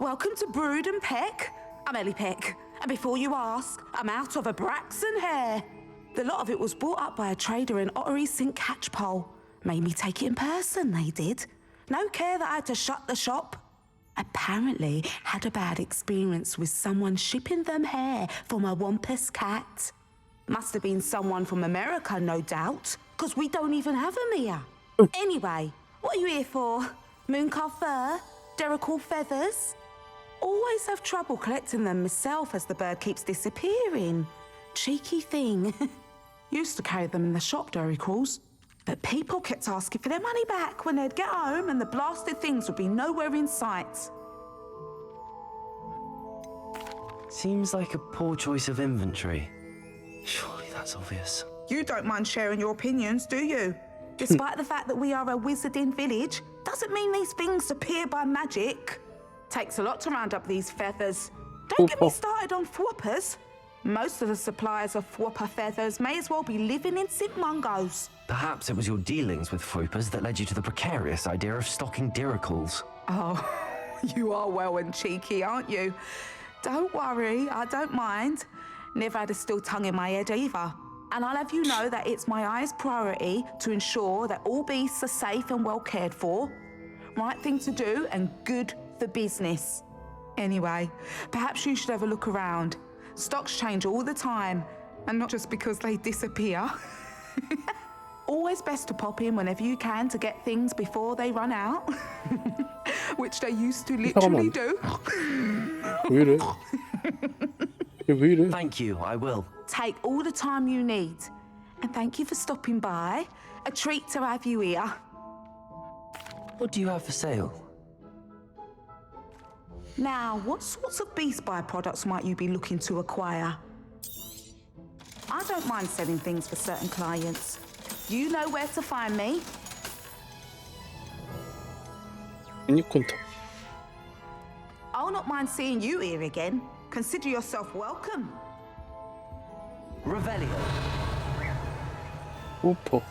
Welcome to Brood and Peck. I'm Ellie Peck. And before you ask, I'm out of a Braxton hair. The lot of it was bought up by a trader in Ottery St. Catchpole. Made me take it in person, they did. No care that I had to shut the shop. Apparently had a bad experience with someone shipping them hair for my Wampus cat. Must have been someone from America, no doubt, because we don't even have them here. Anyway, what are you here for? Mooncar fur? Duracle feathers? Always have trouble collecting them myself as the bird keeps disappearing. Cheeky thing. Used to carry them in the shop, Duracles. But people kept asking for their money back when they'd get home and the blasted things would be nowhere in sight. Seems like a poor choice of inventory. Surely that's obvious. You don't mind sharing your opinions, do you? Despite the fact that we are a wizarding village, doesn't mean these things appear by magic. Takes a lot to round up these feathers. Don't get me started on thwoppers. Most of the suppliers of thwopper feathers may as well be living in St. Mungo's. Perhaps it was your dealings with Froopers that led you to the precarious idea of stocking Duracles. Oh, you are well and cheeky, aren't you? Don't worry, I don't mind. Never had a still tongue in my head either. And I'll have you know that it's my highest priority to ensure that all beasts are safe and well cared for. Right thing to do and good for business. Anyway, perhaps you should have a look around. Stocks change all the time, and not just because they disappear. Always best to pop in whenever you can to get things before they run out. Which they used to literally do. Thank you, I will. Take all the time you need. And thank you for stopping by. A treat to have you here. What do you have for sale? Now, what sorts of beast byproducts might you be looking to acquire? I don't mind selling things for certain clients. You know where to find me. 유니콘터. I'll not mind seeing you here again. Consider yourself welcome. Revelio. 우퍼.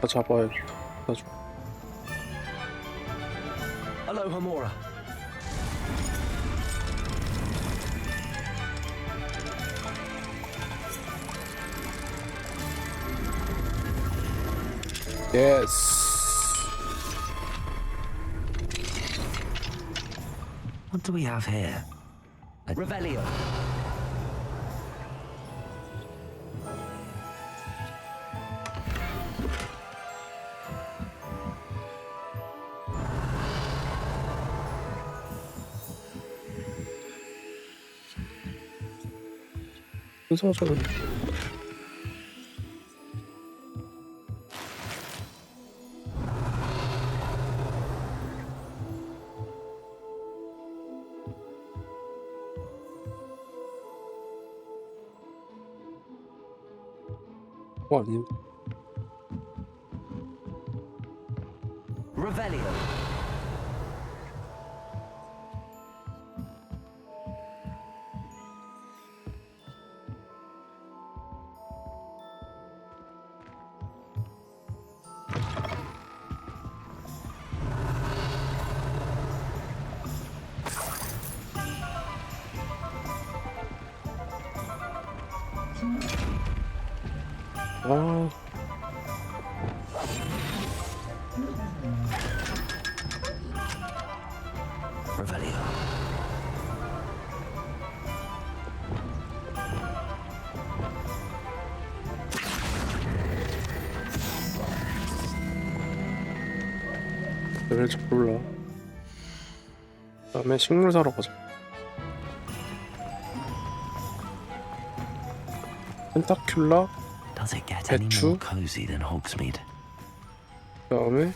다 잡아야겠다. 나중에. Hello, Hamora. Yes. What do we have here? A Revelio. 신성적인. 아닌데. Revelio. 아. Revelio. 레벨 잘 몰라. 그다음에 식물 사러 가자. 펜타큘라, Does it get any 배추, more cozy than Hogsmeade? 그다음에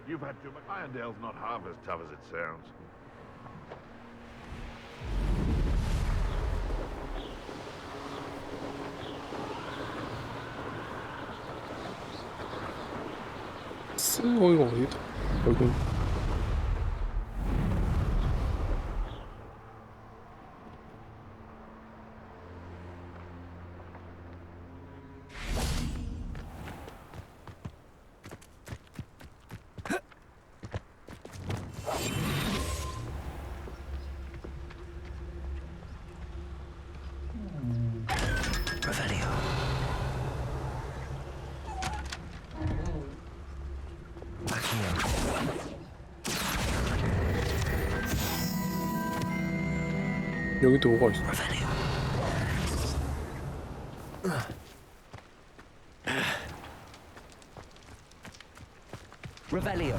You've had too much. Irondale's not half as tough as it sounds. 거기가 어디다? 여기. Revelio. Back here. 여기도 뭐가 있어? Revelio.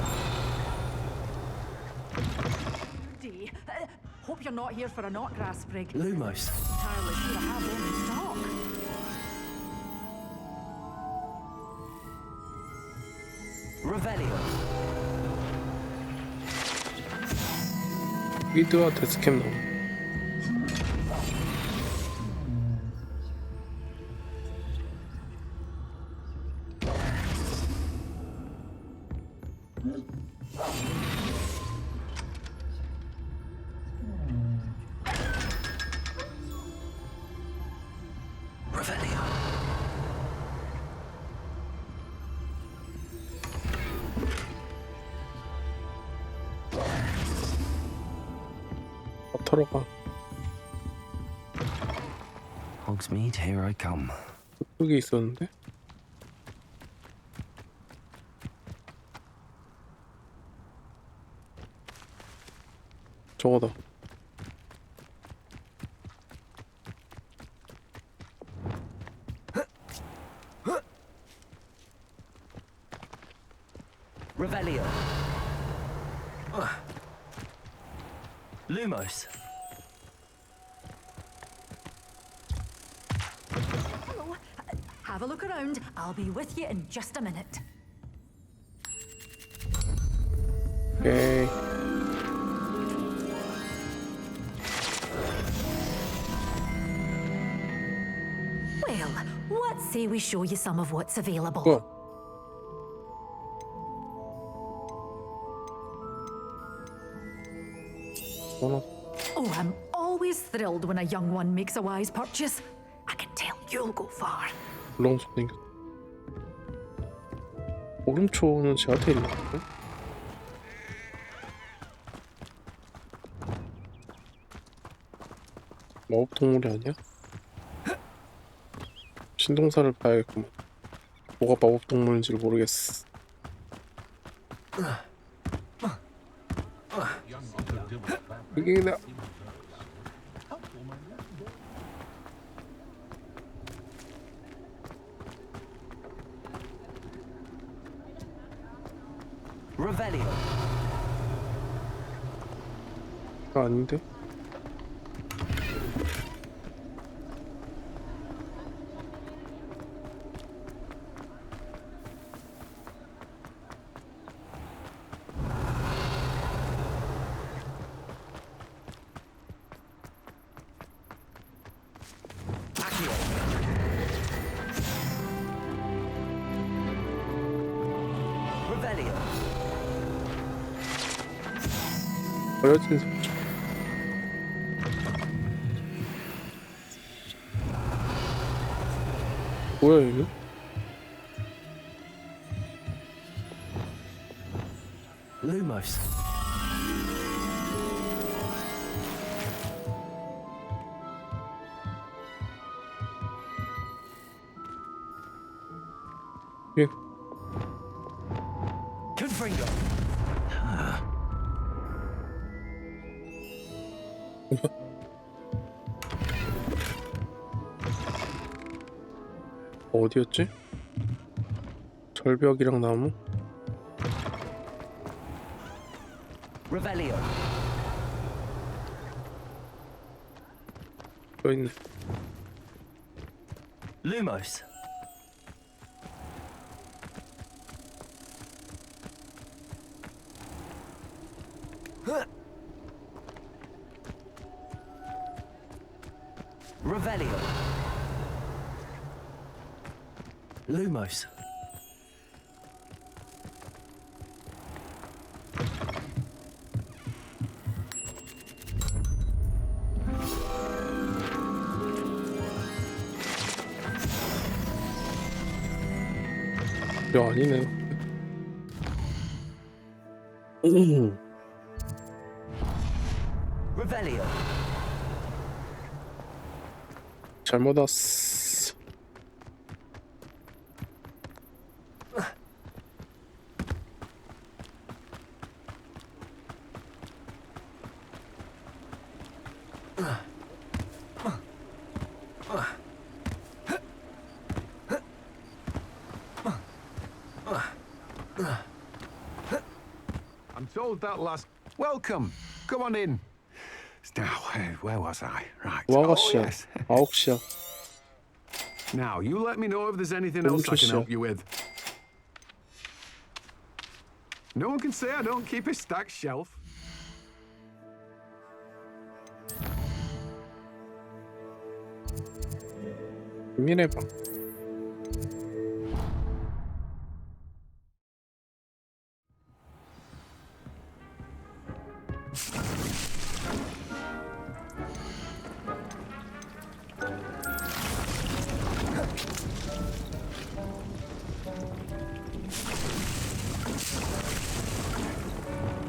Hope you're not here for a knotgrass sprig. Lumos. Entirely sure I have one in stock. Revelio. 위드와 데스캠 나무. Revelio. 타러 가. Hogsmeade, here I come. 여기 있었는데? 저거다. Revelio. Lumos. Hello. Have a look around. I'll be with you in just a minute. 오케이. Well, let's say we show you some of what's available. Oh, I'm always thrilled when a young one makes a wise purchase. I can tell you'll go far. 물렁속 생겼. 오름초는 제한테 있나? 마법동물이 아니야? 신동사를 봐야겠구만. 뭐가 마법동물인지를 모르겠어. 이게 나 Revelio. 아닌데? Revelio. 버려진 상처. 뭐야 이거? Lumos. 예. Confringo. 어디였지? 절벽이랑 나무? Revelio. 또 있네. Lumos. Revelio. Lumos. 야 아니네. Revelio. 잘못 왔어. I'm told that last. Welcome. Come on in. Now, where was I? Right. Oh, 9시야. yes. 9시야. Now, you let me know if there's anything else I can help you with. No one can say I don't keep a stacked shelf. 비밀의 방.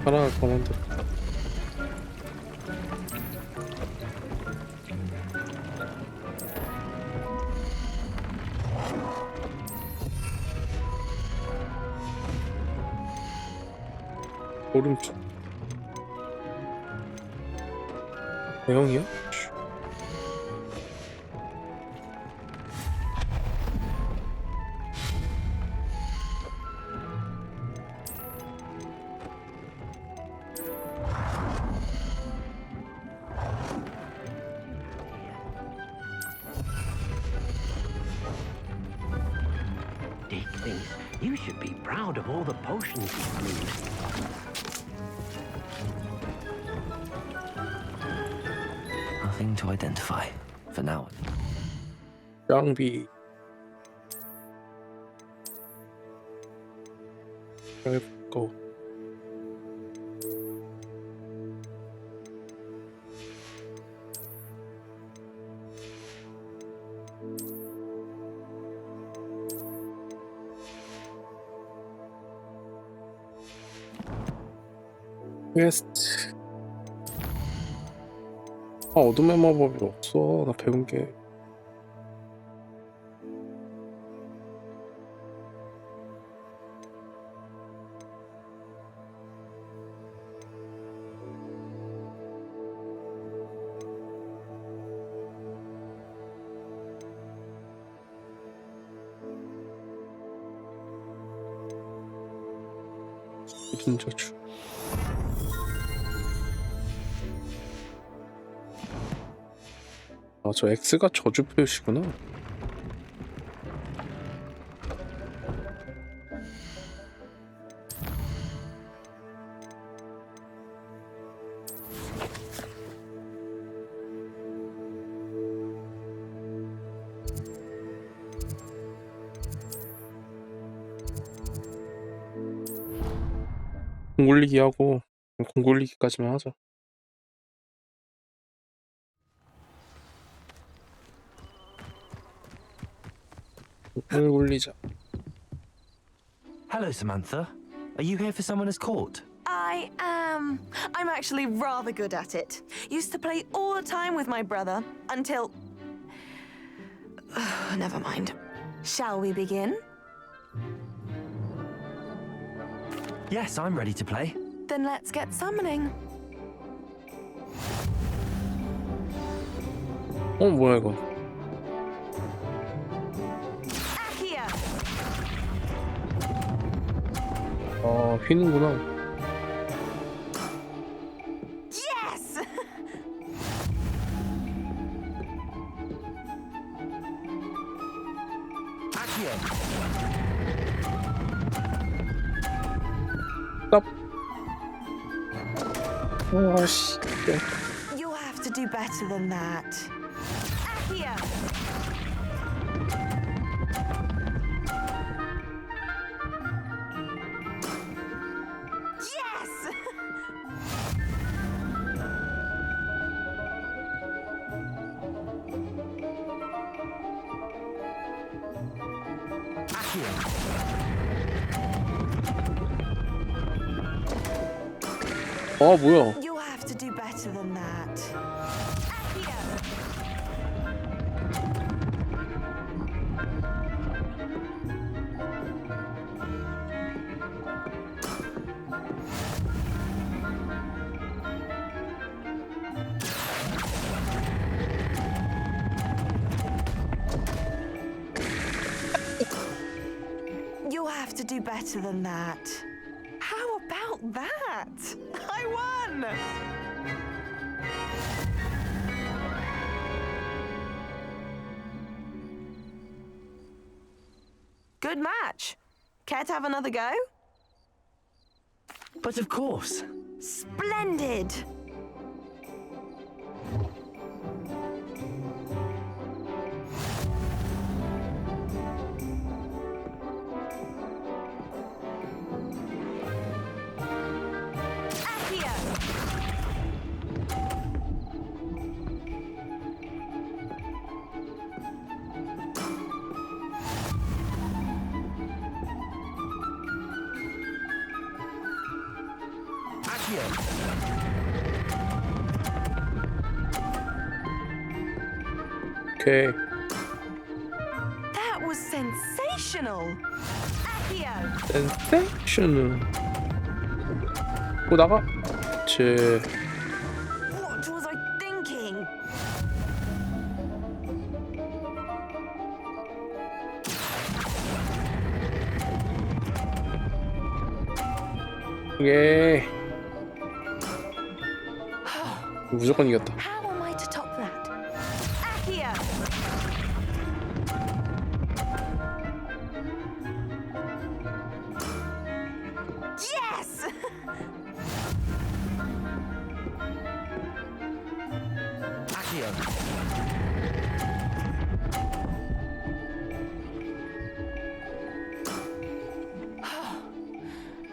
하나 그만둬. 오른쪽. 대형이야? Dick thinks you should be proud of all the potions he's brewed. Nothing to identify for now. 장비. 고. 퀘스트. 아, 어둠의 마법이 없어. 나 배운 게. 진짜 주. 아, 저 X가 저주 표시구나. 공 굴리기 하고 공 굴리기까지만 하자. 공을 굴리자. Hello, Samantha. Are you here for Summoner's Court? I am. I'm actually rather good at it. Used to play all the time with my brother until... Never mind. Shall we begin? Yes, I'm ready to play. Then let's get summoning. 뭐야 이거? Accio! 아, 휘는구나. Yes! Accio! Stop. 아, 씨. You'll have to do better than that. Accio! Yes! 아, 뭐야? You'll have to do better than that. You'll have to do better than that. How about that? I won! Good match. Care to have another go? But of course. Splendid! 오케이. That was sensational! Accio! 센세이션은. 나가. 제. What was I thinking? 예. 무조건 이겼다. How am I to top that? Accio! Yes!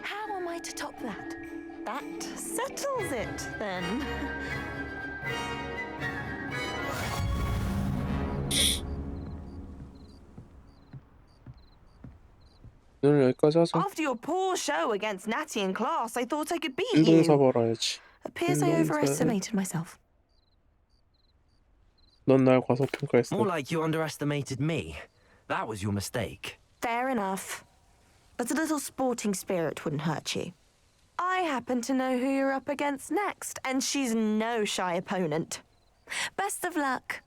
How am I to top that? That settles it, then. 오늘 여기까지 하자. After your poor show against Natty in class, I thought I could beat 운동사 you. 벌어야지. Appears I overestimated myself. 넌 날 과소평가했어. More like you underestimated me. That was your mistake. Fair enough. But a little sporting spirit wouldn't hurt you. I happen to know who you're up against next, and she's no shy opponent. Best of luck.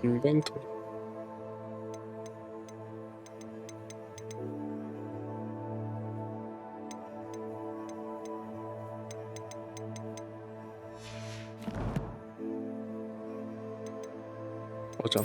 인벤토리. 보자.